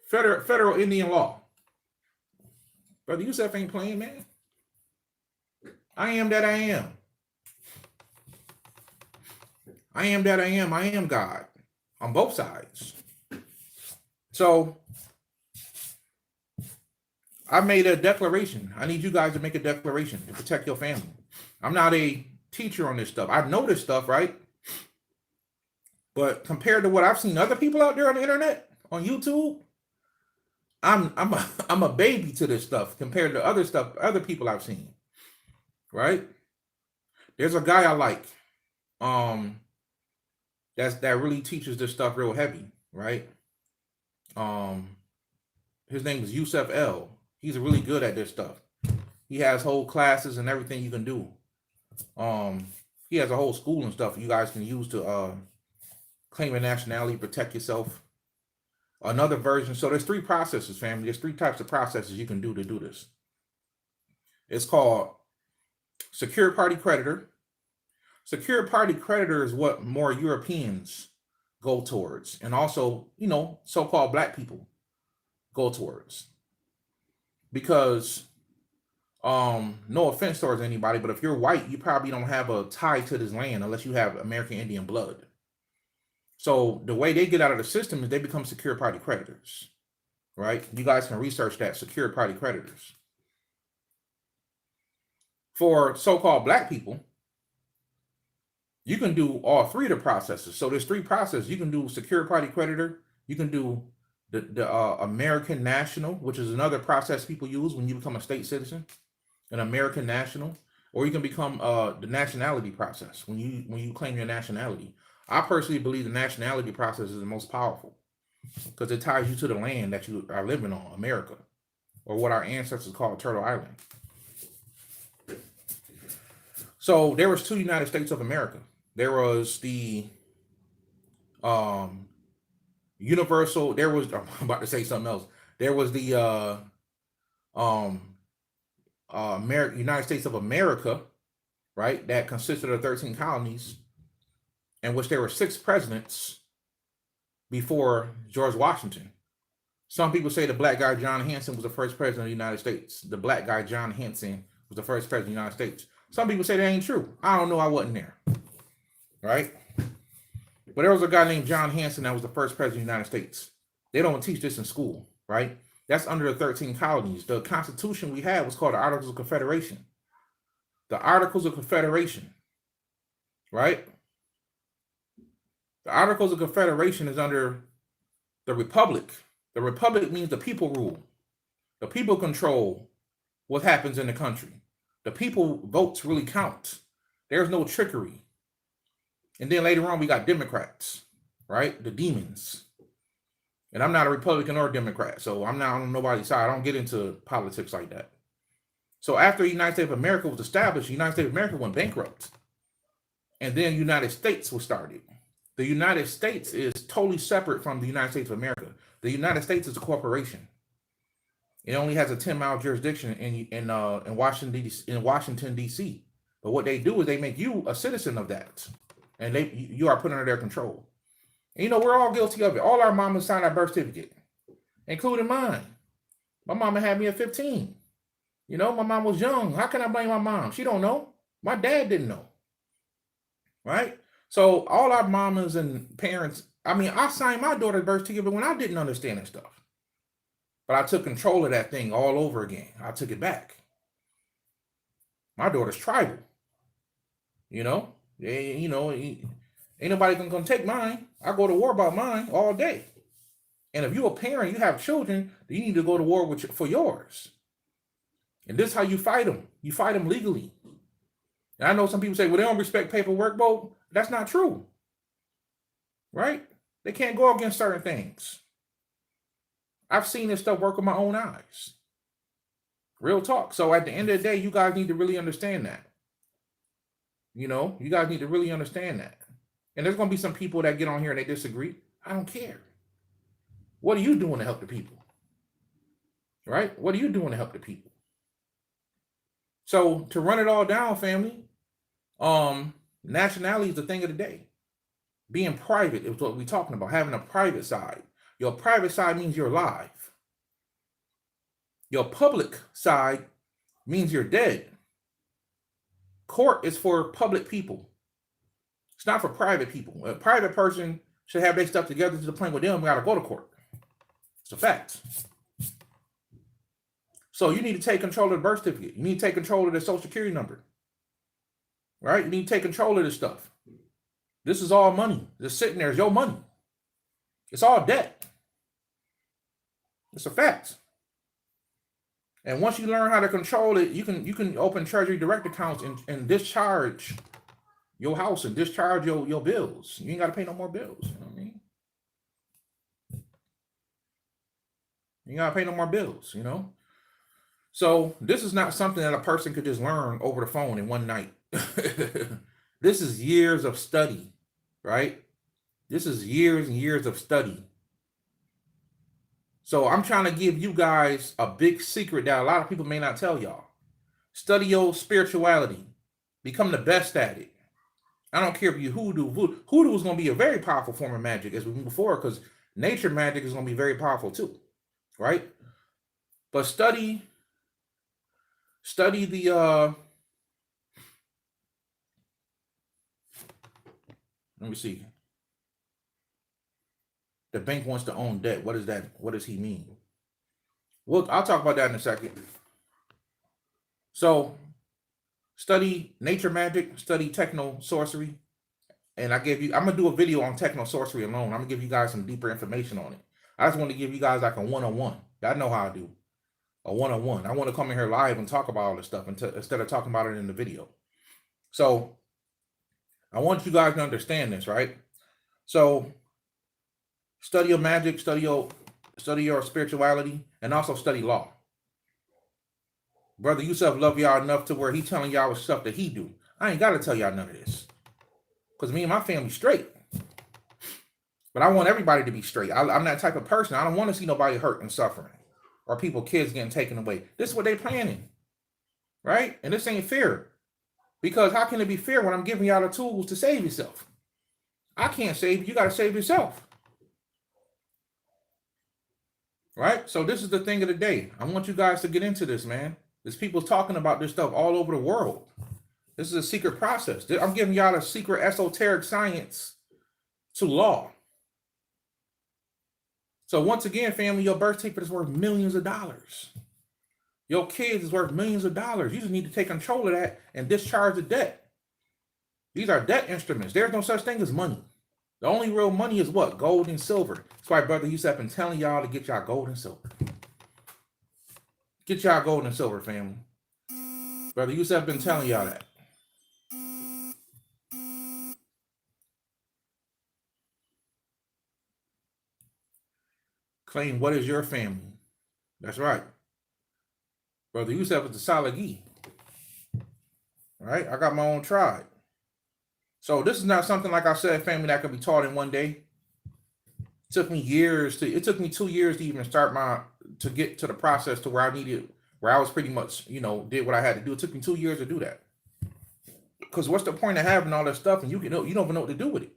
Federal Indian law. BroYosef ain't playing, man. I am that I am. I am that I am. I am God on both sides. So I made a declaration. I need you guys to make a declaration to protect your family. I'm not a teacher on this stuff. I know this stuff, right? But compared to what I've seen other people out there on the internet, on YouTube, I'm a baby to this stuff compared to other stuff, other people I've seen. Right? There's a guy I like, that really teaches this stuff real heavy, right? His name is Yusef L. He's really good at this stuff. He has whole classes and everything you can do. He has a whole school and stuff you guys can use to claim a nationality, protect yourself. Another version. So there's 3 processes, family. There's 3 types of processes you can do to do this. It's called secured party creditor. Secured party creditor is what more Europeans go towards, and also, so-called Black people go towards. Because, no offense towards anybody, but if you're white, you probably don't have a tie to this land unless you have American Indian blood. So the way they get out of the system is they become secured party creditors, right? You guys can research that, secured party creditors. For so-called Black people, you can do all 3 of the processes. So there's 3 processes. You can do secured party creditor. You can do the American national, which is another process people use when you become a state citizen, an American national, or you can become the nationality process when you claim your nationality. I personally believe the nationality process is the most powerful because it ties you to the land that you are living on, America, or what our ancestors called Turtle Island. So there was 2 United States of America. There was the universal. There was, I'm about to say something else. There was the United States of America, right? That consisted of 13 colonies, in which there were 6 presidents before George Washington. Some people say the black guy John Hanson was the first president of the United States. The black guy John Hanson was the first president of the United States. Some people say that ain't true. I don't know. I wasn't there, right? But there was a guy named John Hanson that was the first president of the United States. They don't teach this in school, right? That's under the 13 colonies. The Constitution we had was called the Articles of Confederation. The Articles of Confederation, right? The Articles of Confederation is under the Republic. The Republic means the people rule. The people control what happens in the country. The people votes really count. There's no trickery. And then later on, we got Democrats, right? The demons. And I'm not a Republican or a Democrat, so I'm not on nobody's side. I don't get into politics like that. So after the United States of America was established, the United States of America went bankrupt. And then the United States was started. The United States is totally separate from the United States of America. The United States is a corporation. It only has a 10-mile jurisdiction in Washington, D.C. But what they do is they make you a citizen of that. And you are put under their control. And, you know, we're all guilty of it. All our mamas signed our birth certificate, including mine. My mama had me at 15. You know, my mom was young. How can I blame my mom? She don't know. My dad didn't know. Right? So all our mamas and parents, I mean, I signed my daughter's birth certificate when I didn't understand that stuff. But I took control of that thing all over again. I took it back. My daughter's tribal. You know, ain't nobody gonna take mine. I go to war about mine all day. And if you're a parent, you have children, then you need to go to war for yours. And this is how you fight them. You fight them legally. And I know some people say, well, they don't respect paperwork. Well, that's not true. Right? They can't go against certain things. I've seen this stuff work with my own eyes. Real talk. So at the end of the day, you guys need to really understand that. You know, you guys need to really understand that. And there's going to be some people that get on here and they disagree. I don't care. What are you doing to help the people? Right? What are you doing to help the people? So to run it all down, family, nationality is the thing of the day. Being private is what we're talking about, having a private side. Your private side means you're alive. Your public side means you're dead. Court is for public people. It's not for private people. A private person should have their stuff together to the point where they don't got to go to court. It's a fact. So you need to take control of the birth certificate. You need to take control of the social security number. Right? You need to take control of this stuff. This is all money. Just sitting there is your money. It's all debt. It's a fact. And once you learn how to control it, you can open Treasury Direct accounts and discharge your house and discharge your bills. You ain't got to pay no more bills. You know what I mean? You ain't got to pay no more bills, you know? So this is not something that a person could just learn over the phone in one night. This is years of study, right? This is years and years of study. So I'm trying to give you guys a big secret that a lot of people may not tell y'all. Study your spirituality. Become the best at it. I don't care if you hoodoo. Hoodoo is going to be a very powerful form of magic as we move forward, because nature magic is going to be very powerful too, right? But study the let me see. The bank wants to own debt. What is that? What does he mean? Well, I'll talk about that in a second. So study nature magic, study techno-sorcery. And I'm going to do a video on techno-sorcery alone. I'm going to give you guys some deeper information on it. I just want to give you guys like a one-on-one. I know how I do. A one-on-one. I want to come in here live and talk about all this stuff instead of talking about it in the video. So I want you guys to understand this, right? So study your magic, study your spirituality, and also study law. BroYosef love y'all enough to where he telling y'all stuff that he do. I ain't got to tell y'all none of this, because me and my family straight. But I want everybody to be straight. I'm that type of person. I don't want to see nobody hurt and suffering or people, kids getting taken away. This is what they planning, right? And this ain't fair. Because how can it be fair when I'm giving y'all the tools to save yourself? I can't save you. You got to save yourself. Right? So this is the thing of the day. I want you guys to get into this, man. There's people talking about this stuff all over the world. This is a secret process. I'm giving y'all a secret esoteric science to law. So once again, family, your birth certificate is worth millions of dollars. Your kids is worth millions of dollars. You just need to take control of that and discharge the debt. These are debt instruments. There's no such thing as money. The only real money is what? Gold and silver. That's why BroYosef been telling y'all to get y'all gold and silver. Get y'all gold and silver, family. BroYosef been telling y'all that. Claim what is your family. That's right. BroYosef is the Salagi. Right? I got my own tribe. So this is not something, like I said, family, that could be taught in one day. It took me 2 years to even start to get to the process to where I was pretty much, did what I had to do. It took me 2 years to do that. Because what's the point of having all that stuff and you don't even know what to do with it?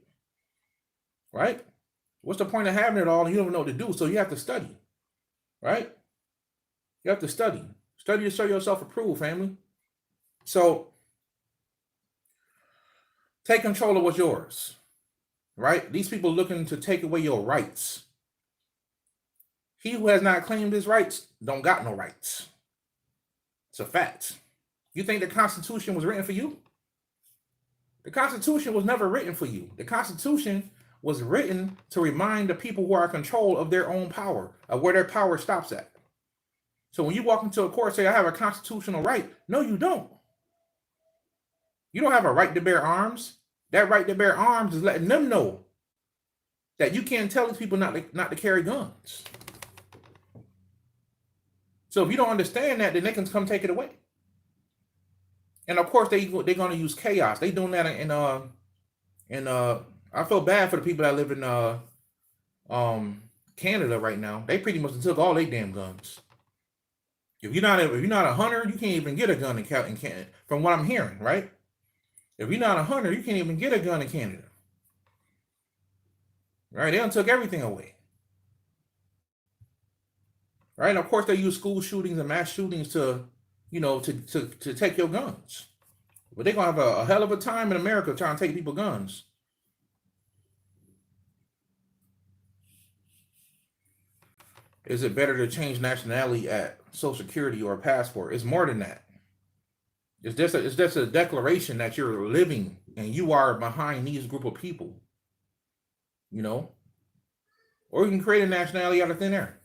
Right? What's the point of having it all and you don't even know what to do? So you have to study. Right? You have to study. Study to show yourself approved, family. So take control of what's yours, right? These people looking to take away your rights. He who has not claimed his rights don't got no rights. It's a fact. You think the Constitution was written for you? The Constitution was never written for you. The Constitution was written to remind the people who are in control of their own power, of where their power stops at. So when you walk into a court and say, I have a constitutional right, no, you don't. You don't have a right to bear arms. That right to bear arms is letting them know that you can't tell these people not to carry guns. So if you don't understand that, then they can come take it away. And of course, they're going to use chaos. They doing that in I feel bad for the people that live in Canada right now. They pretty much took all their damn guns. If you're not a hunter, you can't even get a gun in Canada. From what I'm hearing, right? If you're not a hunter, you can't even get a gun in Canada. Right? They done took everything away. Right? And of course, they use school shootings and mass shootings to take your guns. But they're going to have a hell of a time in America trying to take people's guns. Is it better to change nationality at Social Security or a passport? It's more than that. It's just a declaration that you're living and you are behind these group of people. Or you can create a nationality out of thin air,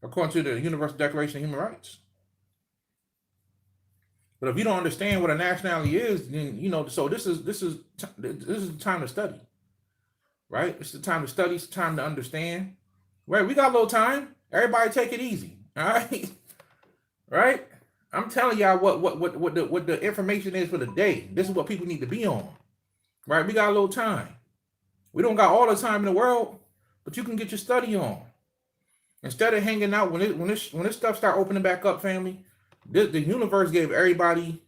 according to the Universal Declaration of Human Rights. But if you don't understand what a nationality is, then so this is the time to study. Right? It's the time to study, it's the time to understand. Right? We got a little time. Everybody take it easy. All right. Right? I'm telling y'all what the information is for the day. This is what people need to be on. Right? We got a little time. We don't got all the time in the world, but you can get your study on. Instead of hanging out when this stuff start opening back up, family, the universe did everybody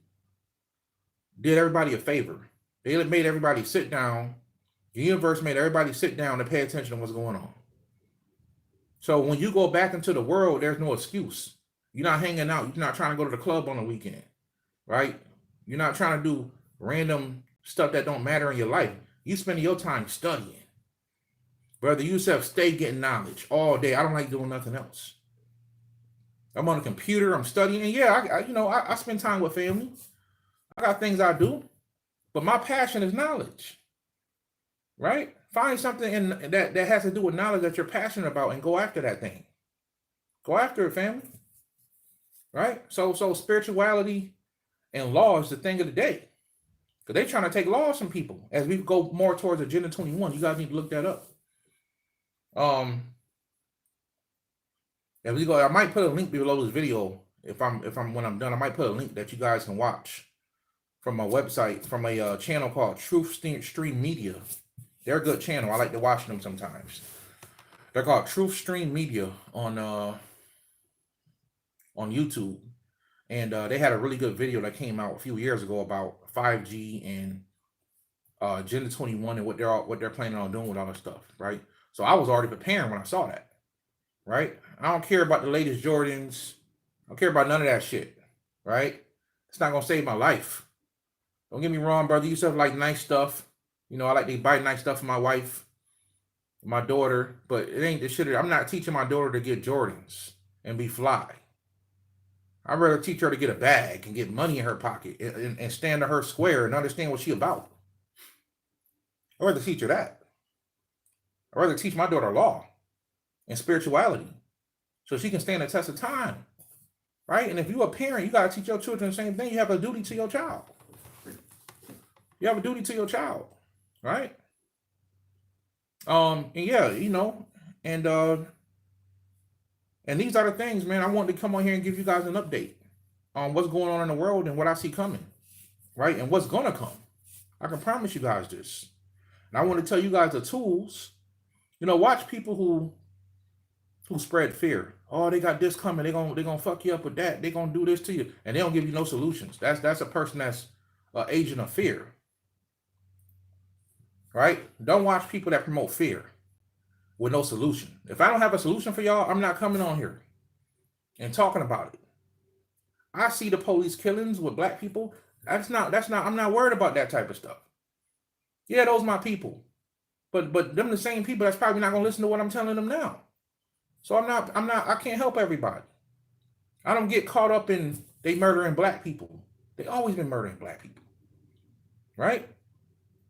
a favor. They made everybody sit down. The universe made everybody sit down to pay attention to what's going on. So when you go back into the world, there's no excuse. You're not hanging out. You're not trying to go to the club on the weekend, right? You're not trying to do random stuff that don't matter in your life. You spending your time studying. BroYosef, stay getting knowledge all day. I don't like doing nothing else. I'm on a computer. I'm studying. And yeah, I spend time with family. I got things I do, but my passion is knowledge, right? Find something that has to do with knowledge that you're passionate about and go after that thing. Go after it, family. Right? So spirituality and law is the thing of the day. Because they're trying to take laws from people as we go more towards Agenda 21. You guys need to look that up. As we go, I might put a link below this video when I'm done. I might put a link that you guys can watch from my website, from a channel called Truth Stream Media. They're a good channel. I like to watch them sometimes. They're called Truth Stream Media on YouTube. And they had a really good video that came out a few years ago about 5G and Agenda 21 and what they're planning on doing with all this stuff, right? So I was already preparing when I saw that, right? I don't care about the latest Jordans. I don't care about none of that shit, right? It's not gonna save my life. Don't get me wrong, brother. You stuff like nice stuff. You know, I like to buy nice stuff for my wife, my daughter, but it ain't the shit. I'm not teaching my daughter to get Jordans and be fly. I'd rather teach her to get a bag and get money in her pocket and stand to her square and understand what she about. I'd rather teach her that. I'd rather teach my daughter law and spirituality so she can stand the test of time, right? And if you're a parent, you got to teach your children the same thing. You have a duty to your child. You have a duty to your child, right? And yeah, you know, and these are the things, man, I wanted to come on here and give you guys an update on what's going on in the world and what I see coming, right? And what's going to come. I can promise you guys this. And I want to tell you guys the tools. You know, watch people who spread fear. Oh, they got this coming. They're gonna fuck you up with that. They're going to do this to you. And they don't give you no solutions. That's a person that's an agent of fear, right? Don't watch people that promote fear with no solution. If I don't have a solution for y'all, I'm not coming on here and talking about it. I see the police killings with black people. I'm not worried about that type of stuff. Yeah, those my people. But them the same people that's probably not gonna listen to what I'm telling them now. So I can't help everybody. I don't get caught up in they murdering black people. They always been murdering black people. Right?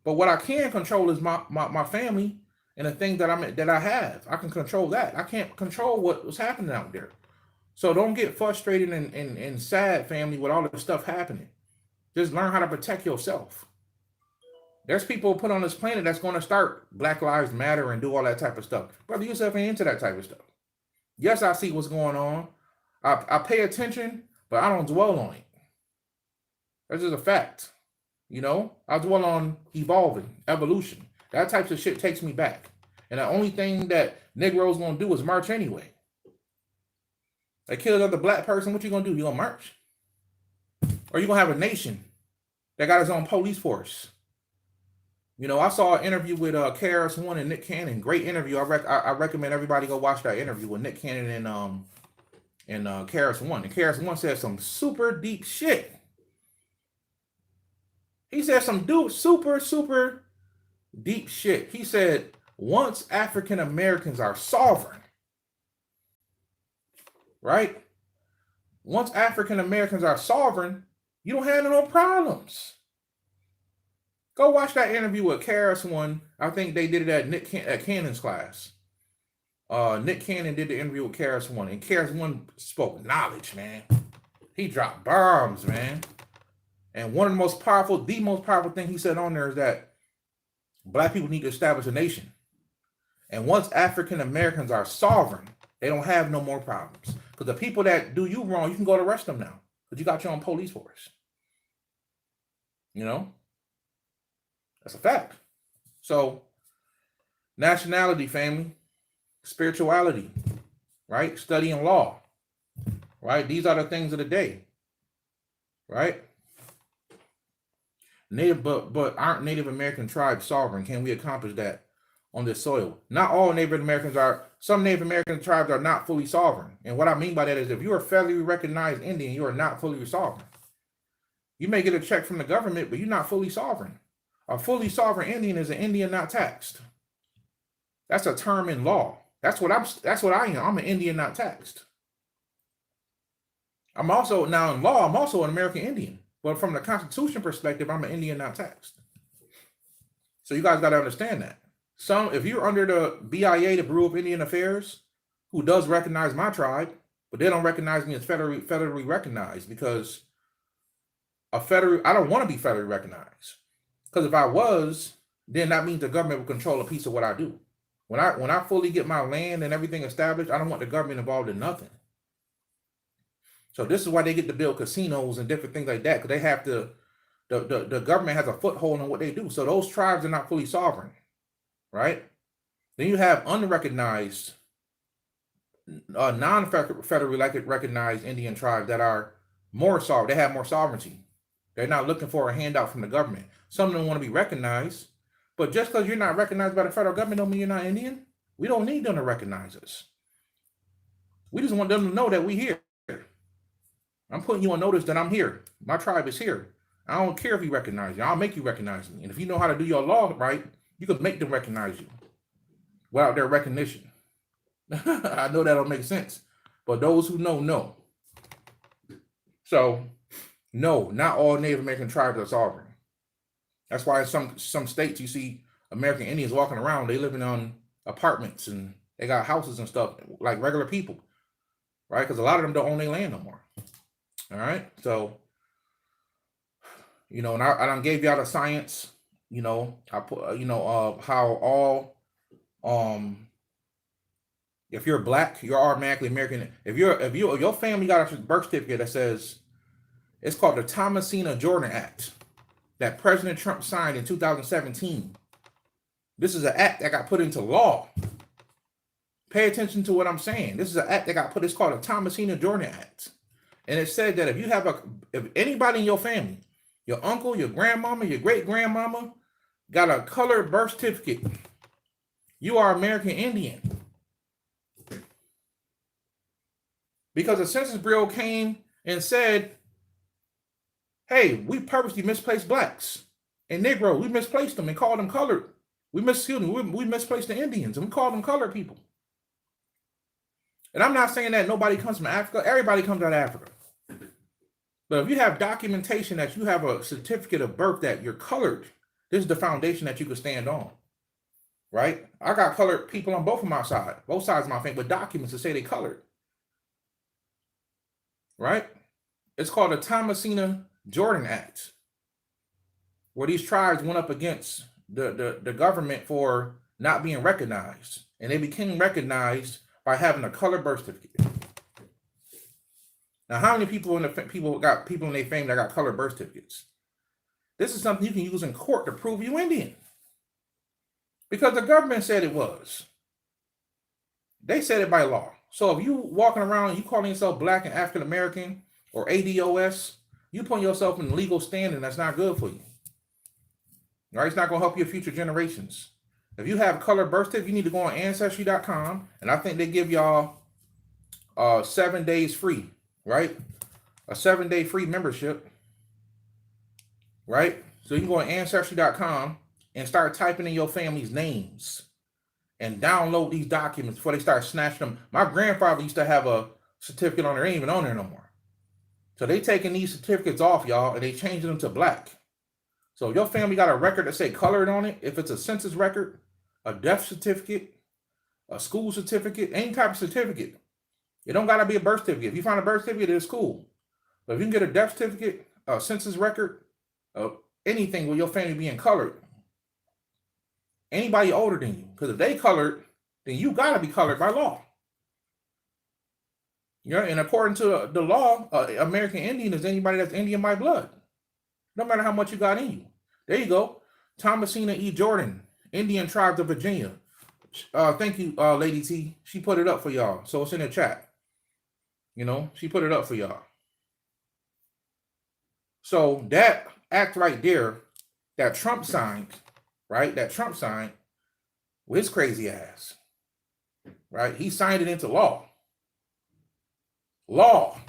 But what I can control is my family and the things that I have. I can control that. I can't control what's happening out there. So don't get frustrated and sad, family, with all this stuff happening. Just learn how to protect yourself. There's people put on this planet that's going to start Black Lives Matter and do all that type of stuff. BroYosef ain't into that type of stuff. Yes, I see what's going on. I pay attention, but I don't dwell on it. That's just a fact. You know, I dwell on evolving, evolution. That type of shit takes me back. And the only thing that Negroes gonna do is march anyway. They kill another black person, what you gonna do? You gonna march? Or you gonna have a nation that got its own police force? You know, I saw an interview with KRS-One and Nick Cannon. Great interview. I recommend everybody go watch that interview with Nick Cannon and KRS-One. And KRS-One said some super deep shit. He said some super deep shit. He said, once African Americans are sovereign, right? Once African Americans are sovereign, you don't have no problems. Go watch that interview with KRS-One. I think they did it at Cannon's class. Nick Cannon did the interview with KRS-One, and KRS-One spoke knowledge, man. He dropped bombs, man. And one of the most powerful thing he said on there is that black people need to establish a nation. And once African Americans are sovereign, they don't have no more problems. Because the people that do you wrong, you can go to arrest them now. Because you got your own police force. You know? That's a fact. So, nationality, family, spirituality, right? Studying law, right? These are the things of the day, right? But aren't Native American tribes sovereign? Can we accomplish that on this soil? Not all Native Americans are. Some Native American tribes are not fully sovereign. And what I mean by that is if you're a federally recognized Indian, you are not fully sovereign. You may get a check from the government, but you're not fully sovereign. A fully sovereign Indian is an Indian not taxed. That's a term in law. That's what I am. I'm an Indian not taxed. I'm also, now in law, I'm also an American Indian. But from the Constitution perspective, I'm an Indian not taxed. So you guys got to understand that. If you're under the BIA, the Bureau of Indian Affairs, who does recognize my tribe, but they don't recognize me as federally recognized because I don't want to be federally recognized. Because if I was, then that means the government will control a piece of what I do. When I fully get my land and everything established, I don't want the government involved in nothing. So this is why they get to build casinos and different things like that, because they have to, the government has a foothold on what they do. So those tribes are not fully sovereign. right? Then you have unrecognized, non-federally recognized Indian tribes that are more sovereign. They have more sovereignty. They're not looking for a handout from the government. Some of them want to be recognized, but just because you're not recognized by the federal government don't mean you're not Indian. We don't need them to recognize us. We just want them to know that we're here. I'm putting you on notice that I'm here. My tribe is here. I don't care if you recognize you. I'll make you recognize me. And if you know how to do your law right, you can make them recognize you without their recognition. I know that don't make sense, but those who know. So, no, not all Native American tribes are sovereign. That's why in some states you see American Indians walking around. They living on apartments and they got houses and stuff like regular people, right? Because a lot of them don't own their land no more. All right, so and I gave y'all the science. I put how all if you're black, you're automatically American. If your family got a birth certificate that says, it's called the Thomasina Jordan Act that President Trump signed in 2017. This is an act that got put into law. Pay attention to what I'm saying. This is an act that got put. It's called the Thomasina Jordan Act, and it said that if anybody in your family, your uncle, your grandmama, your great grandmama, got a colored birth certificate, you are American Indian. Because the Census Bureau came and said, hey, we purposely misplaced blacks and Negroes. We misplaced them and called them colored. We misplaced the Indians and we called them colored people. And I'm not saying that nobody comes from Africa. Everybody comes out of Africa. But if you have documentation that you have a certificate of birth that you're colored, this is the foundation that you can stand on, right? I got colored people on both sides of my family, with documents to say they colored, right? It's called the Thomasina Jordan Act, where these tribes went up against the government for not being recognized, and they became recognized by having a colored birth certificate. Now, how many people in their family that got colored birth certificates? This is something you can use in court to prove you Indian, because the government said it was. They said it by law. So if you walking around and you calling yourself black and African American or ADOS, you putting yourself in legal standing that's not good for you. Right? It's not going to help your future generations. If you have colored birth certificate, you need to go on ancestry.com, and I think they give y'all 7 days free, right? A 7-day free membership, right? So you can go on ancestry.com and start typing in your family's names and download these documents before they start snatching them. My grandfather used to have a certificate on there, ain't even on there no more. So they taking these certificates off, y'all, and they changing them to black. So if your family got a record that say colored on it, if it's a census record, a death certificate, a school certificate, any type of certificate, it don't gotta be a birth certificate. If you find a birth certificate, it's cool. But if you can get a death certificate, a census record, anything with your family being colored, anybody older than you, because if they colored, then you gotta be colored by law. And according to the law, American Indian is anybody that's Indian by blood, no matter how much you got in you. There you go. Thomasina E. Jordan, Indian Tribes of Virginia. Thank you, Lady T. She put it up for y'all, so it's in the chat. She put it up for y'all. So that act right there, that Trump signed, right? That Trump signed with his crazy ass, right? He signed it into law. Law.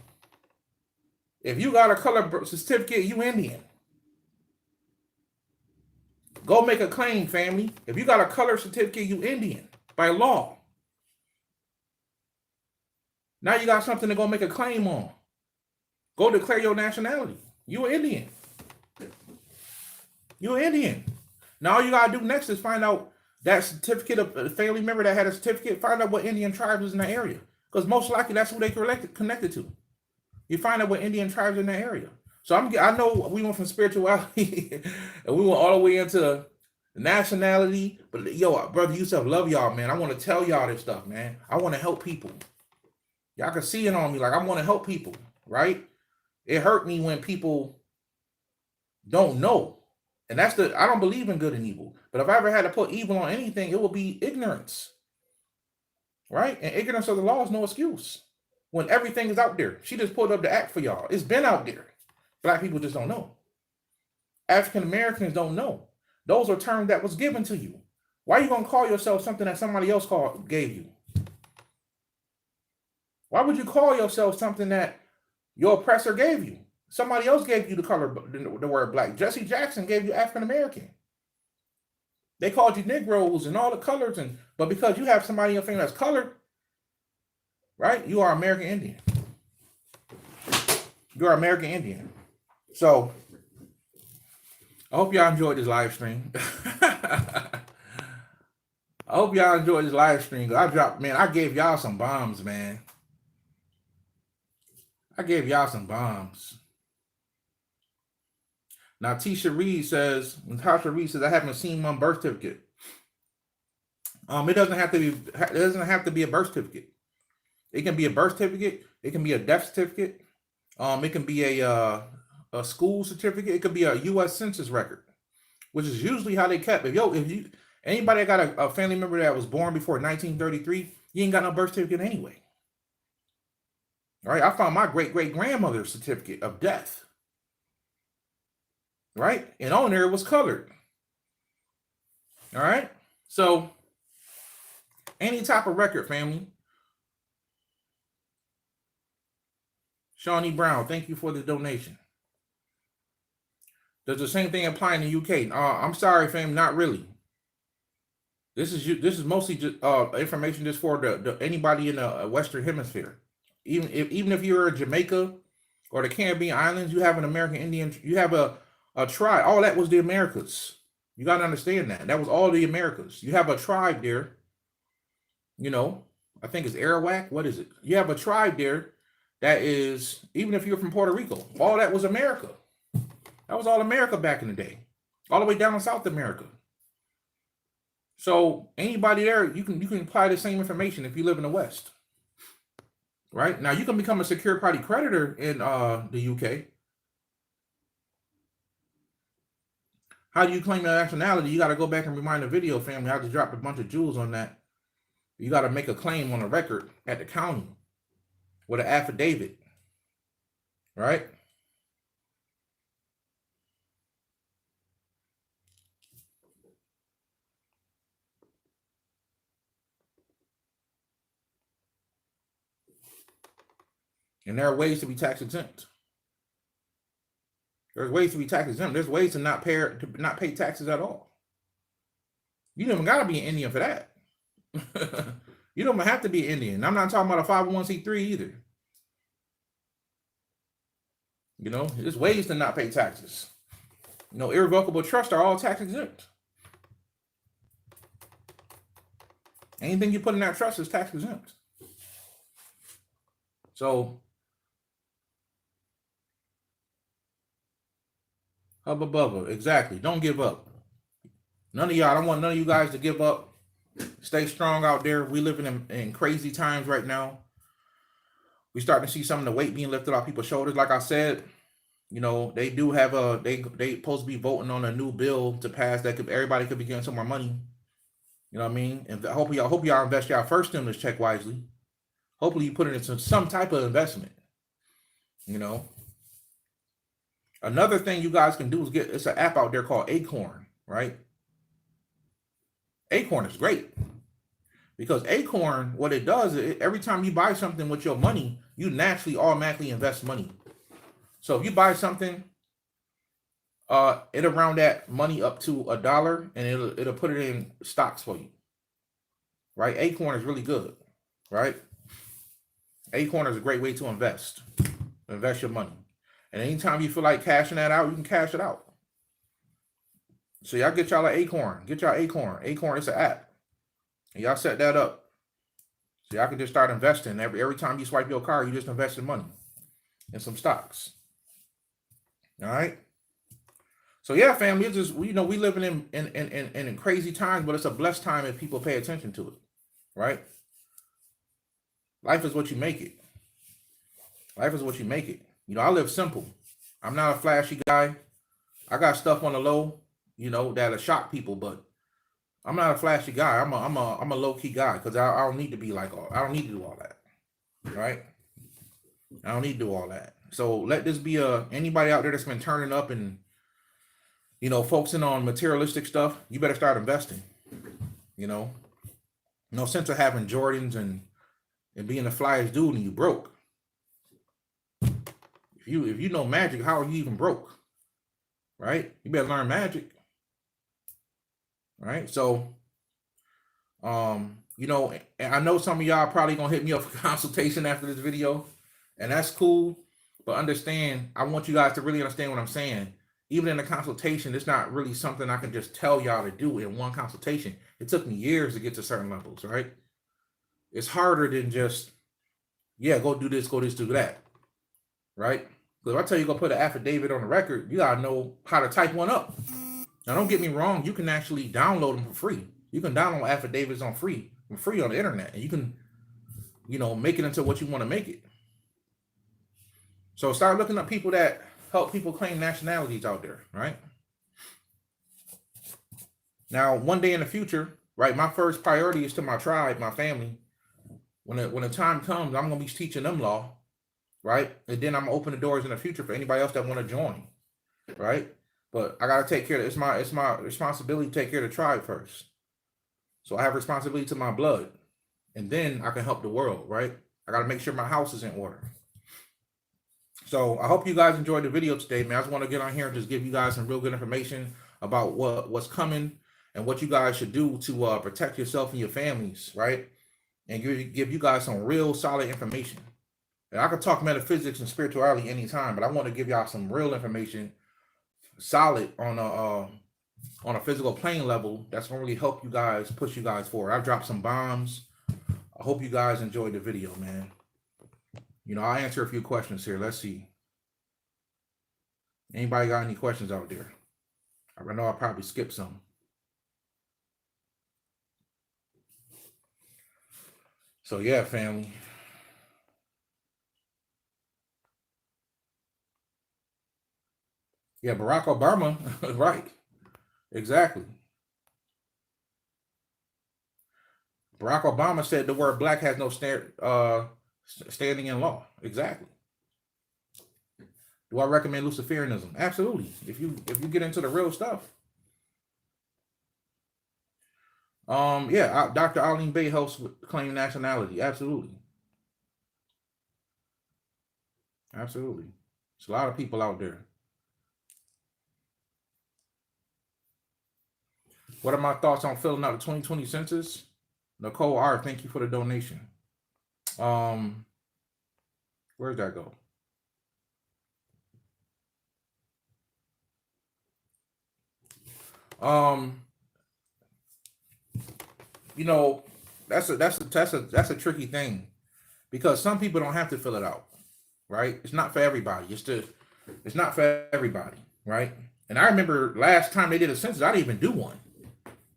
If you got a color certificate, you Indian. Go make a claim, family. If you got a color certificate, you Indian by law. Now you got something to go make a claim on. Go declare your nationality. You Indian. You Indian. Now all you gotta do next is find out that certificate of a family member that had a certificate. Find out what Indian tribe is in that area, because most likely that's who they connected to. You find out what Indian tribes in that area. So I know we went from spirituality and we went all the way into nationality. But yo, BroYosef, love y'all, man. I want to tell y'all this stuff, man. I want to help people. Y'all can see it on me. Like, I want to help people, right? It hurt me when people don't know. And that's I don't believe in good and evil. But if I ever had to put evil on anything, it would be ignorance. Right? And ignorance of the law is no excuse. When everything is out there. She just pulled up the act for y'all. It's been out there. Black people just don't know. African Americans don't know. Those are terms that was given to you. Why are you going to call yourself something that somebody else gave you? Why would you call yourself something that your oppressor gave you? Somebody else gave you the word black. Jesse Jackson gave you African American. They called you Negroes and all the colors, but because you have somebody in your family that's colored, right? You are American Indian. You are American Indian. So I hope y'all enjoyed this live stream. I hope y'all enjoyed this live stream. I gave y'all some bombs, man. I gave y'all some bombs. Now, Natasha Reed says, I haven't seen one birth certificate. It doesn't have to be a birth certificate. It can be a birth certificate. It can be a death certificate. It can be a school certificate. It could be a U.S. Census record, which is usually how they kept it. If anybody got a family member that was born before 1933, you ain't got no birth certificate anyway. All right, I found my great-great-grandmother's certificate of death. Right? And on there it was colored. All right? So, any type of record, family. Shawnee Brown, thank you for the donation. Does the same thing apply in the UK? I'm sorry, fam, not really. This is mostly just information just for anybody in the Western Hemisphere. Even if you're in Jamaica or the Caribbean islands, you have an American Indian. You have a tribe. All that was the Americas. You got to understand that. That was all the Americas. You have a tribe there. I think it's Arawak. What is it? You have a tribe there that is, even if you're from Puerto Rico, all that was America. That was all America back in the day. All the way down in South America. So anybody there, you can apply the same information if you live in the West. Right? Now you can become a secure party creditor in the UK. How do you claim your nationality? You got to go back and rewind the video, family. I just dropped a bunch of jewels on that. You got to make a claim on a record at the county with an affidavit. Right? And there are ways to be tax exempt. There's ways to be tax exempt. There's ways to not pay taxes at all. You don't even got to be an Indian for that. You don't have to be Indian. I'm not talking about a 501c3 either. There's ways to not pay taxes. Irrevocable trusts are all tax exempt. Anything you put in that trust is tax exempt. So, Hubba Bubba, exactly. Don't give up. I don't want none of you guys to give up. Stay strong out there. We living in crazy times right now. We starting to see some of the weight being lifted off people's shoulders. Like I said, they do have they supposed to be voting on a new bill to pass that everybody could be getting some more money. You know what I mean? And I hope y'all invest y'all first stimulus check wisely. Hopefully you put it into some type of investment. Another thing you guys can do is it's an app out there called Acorn, right? Acorn is great because Acorn, what it does is every time you buy something with your money, you naturally automatically invest money. So if you buy something, it'll round that money up to $1 and it'll put it in stocks for you. Right? Acorn is really good, right? Acorn is a great way to invest your money. And anytime you feel like cashing that out, you can cash it out. So y'all get y'all an Acorn. Get y'all Acorn. Acorn is an app. And y'all set that up. So y'all can just start investing. Every time you swipe your card, you just invest in money in some stocks. All right. So yeah, family, it's just we living in crazy times, but it's a blessed time if people pay attention to it. Right? Life is what you make it. Life is what you make it. I live simple. I'm not a flashy guy. I got stuff on the low. you know, that'll shock people. But I'm not a flashy guy. I'm a low key guy because I don't need to be like all. I don't need to do all that, right? I don't need to do all that. So let this be anybody out there that's been turning up and, you know, focusing on materialistic stuff. You better start investing. You know, no sense of having Jordans and being the flyest dude and you broke. If you know magic, how are you even broke? Right? You better learn magic. Right? So, you know, and I know some of y'all probably gonna hit me up for consultation after this video, and that's cool. But understand, I want you guys to really understand what I'm saying. Even in a consultation, it's not really something I can just tell y'all to do in one consultation. It took me years to get to certain levels, right? It's harder than just, yeah, go do this, do that, right? Because if I tell you go put an affidavit on the record, you gotta know how to type one up. Now, don't get me wrong, you can actually download them for free. You can download affidavits for free on the internet, and you can, you know, make it into what you want to make it. So start looking up people that help people claim nationalities out there, right? Now, one day in the future, right, my first priority is to my tribe, my family. When the time comes, I'm gonna be teaching them law, right? And then I'm gonna open the doors in the future for anybody else that want to join, right? But I gotta take care of it's my responsibility to take care of the tribe first. So I have responsibility to my blood, and then I can help the world, right? I gotta make sure my house is in order. So I hope you guys enjoyed the video today, man. I just want to get on here and just give you guys some real good information about what's coming and what you guys should do to protect yourself and your families, right? And give you guys some real solid information. And I could talk metaphysics and spirituality anytime, but I want to give y'all some real information, solid on a physical plane level that's gonna really help you guys, push you guys forward. I've dropped some bombs. I hope you guys enjoyed the video, man. You know, I'll answer a few questions here. Let's see. Anybody got any questions out there? I know I probably skipped some. So yeah, family. Yeah, Barack Obama, right. Exactly. Barack Obama said the word black has no standing in law. Exactly. Do I recommend Luciferianism? Absolutely. If you get into the real stuff. Yeah, Dr. Arlene Bay helps claim nationality. Absolutely. Absolutely. There's a lot of people out there. What are my thoughts on filling out the 2020 census? Nicole R., thank you for the donation. Where'd that go? You know, that's a tricky thing, because some people don't have to fill it out, right? It's not for everybody. It's not for everybody, right? And I remember last time they did a census, I didn't even do one.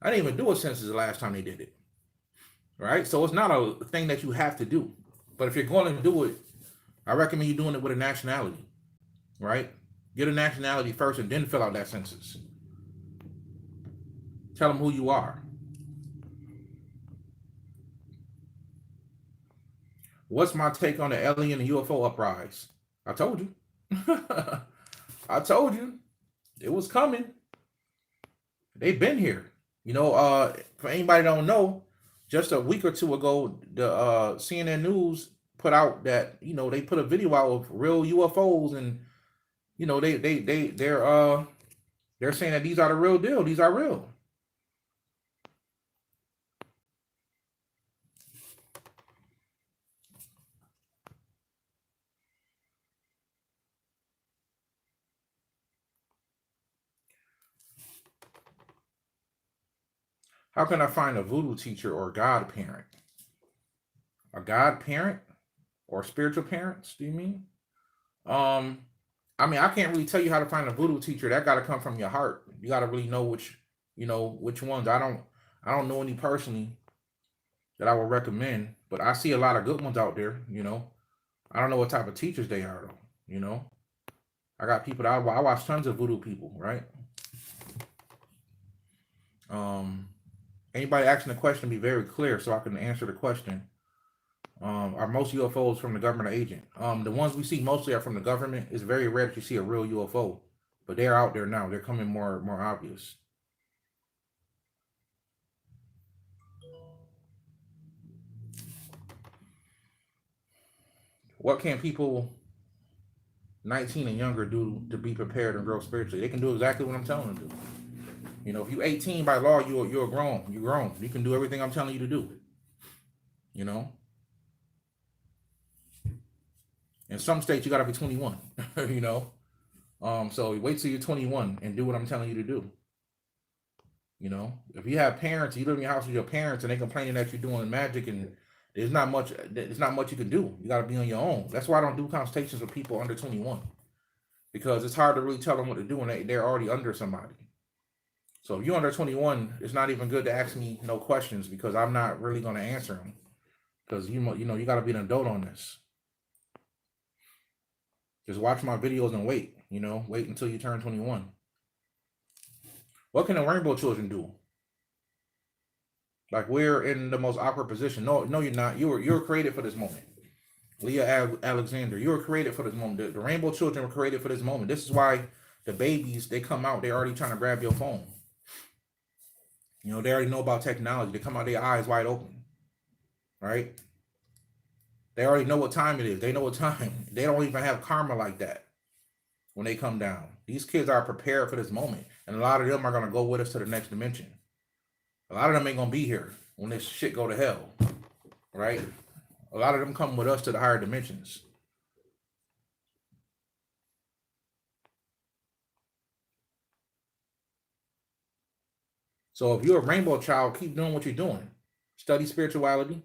I didn't even do a census the last time they did it, right? So it's not a thing that you have to do. But if you're going to do it, I recommend you doing it with a nationality, right? Get a nationality first and then fill out that census. Tell them who you are. What's my take on the alien and UFO uprise? I told you. I told you. It was coming. They've been here. You know, for anybody that don't know, just a week or two ago, the CNN News put out that, you know, they put a video out of real UFOs, and, you know, they're saying that these are the real deal. These are real. How can I find a voodoo teacher or godparent? A godparent or spiritual parents, do you mean? I mean, I can't really tell you how to find a voodoo teacher. That got to come from your heart. You got to really know which ones. I don't know any personally that I would recommend, but I see a lot of good ones out there, you know. I don't know what type of teachers they are though, you know. I got people that I watch tons of voodoo people, right? Anybody asking the question, be very clear so I can answer the question. Are most UFOs from the government or agent? The ones we see mostly are from the government. It's very rare that you see a real UFO, but they're out there now. They're coming more obvious. What can people 19 and younger do to be prepared and grow spiritually? They can do exactly what I'm telling them to do. You know, if you're 18 by law, you're grown. You're grown. You can do everything I'm telling you to do. You know, in some states you gotta be 21. You know, so wait till you're 21 and do what I'm telling you to do. You know, if you have parents, you live in your house with your parents, and they complaining that you're doing magic, and there's not much you can do. You got to be on your own. That's why I don't do consultations with people under 21, because it's hard to really tell them what to do when they're already under somebody. So if you're under 21, it's not even good to ask me no questions, because I'm not really going to answer them, because you got to be an adult on this. Just watch my videos and wait. Wait until you turn 21. What can the rainbow children do? Like, we're in the most awkward position. No, you're not. You're created for this moment. Leah Alexander, you were created for this moment. The rainbow children were created for this moment. This is why the babies, they come out, they're already trying to grab your phone. They already know about technology. They come out, their eyes wide open. Right? They already know what time it is. They know what time. They don't even have karma like that when they come down. These kids are prepared for this moment. And a lot of them are going to go with us to the next dimension. A lot of them ain't going to be here when this shit go to hell. Right? A lot of them come with us to the higher dimensions. So if you're a rainbow child, keep doing what you're doing. Study spirituality.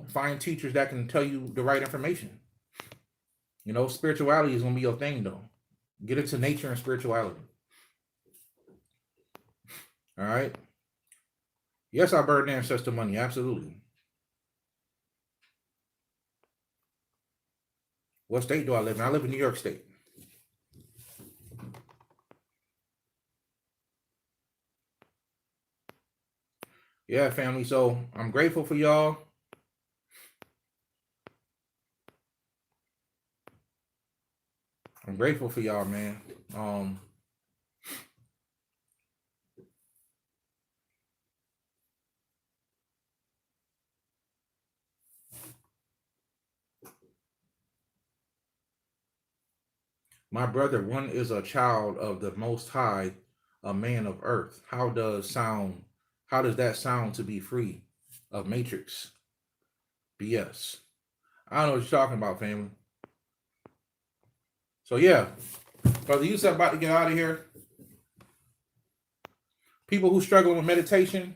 Find teachers that can tell you the right information. Spirituality is going to be your thing, though. Get into nature and spirituality. All right? Yes, I burned ancestor money. Absolutely. What state do I live in? I live in New York State. Yeah, family. So I'm grateful for y'all. I'm grateful for y'all, man. My brother, one is a child of the Most High, a man of earth. How does that sound to be free of matrix? BS. I don't know what you're talking about, family. So yeah, Brother Yusuf about to get out of here. People who struggle with meditation,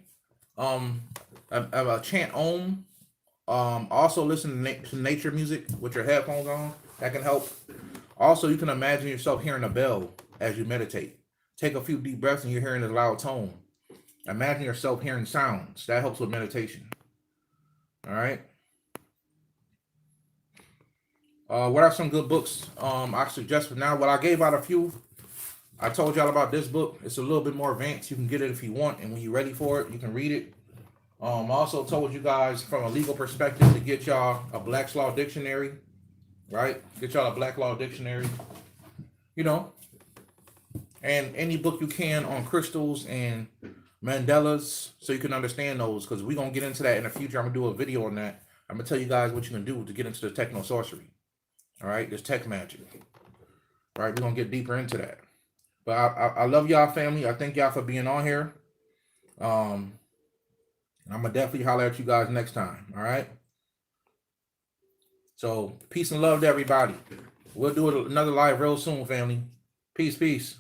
chant Om. Also listen to nature music with your headphones on. That can help. Also, you can imagine yourself hearing a bell as you meditate. Take a few deep breaths and you're hearing a loud tone. Imagine yourself hearing sounds. That helps with meditation. All right. What are some good books I suggest for now? Well, I gave out a few. I told y'all about this book. It's a little bit more advanced. You can get it if you want, and when you're ready for it, you can read it. I also told you guys from a legal perspective to get y'all a Black's Law Dictionary, right? Get y'all a Black Law Dictionary, and any book you can on crystals and Mandalas, so you can understand those, because we're going to get into that in the future. I'm going to do a video on that. I'm going to tell you guys what you can do to get into the techno-sorcery. All right, this tech magic. All right, we're going to get deeper into that. But I love y'all, family. I thank y'all for being on here. I'm going to definitely holler at you guys next time. All right? So, peace and love to everybody. We'll do another live real soon, family. Peace, peace.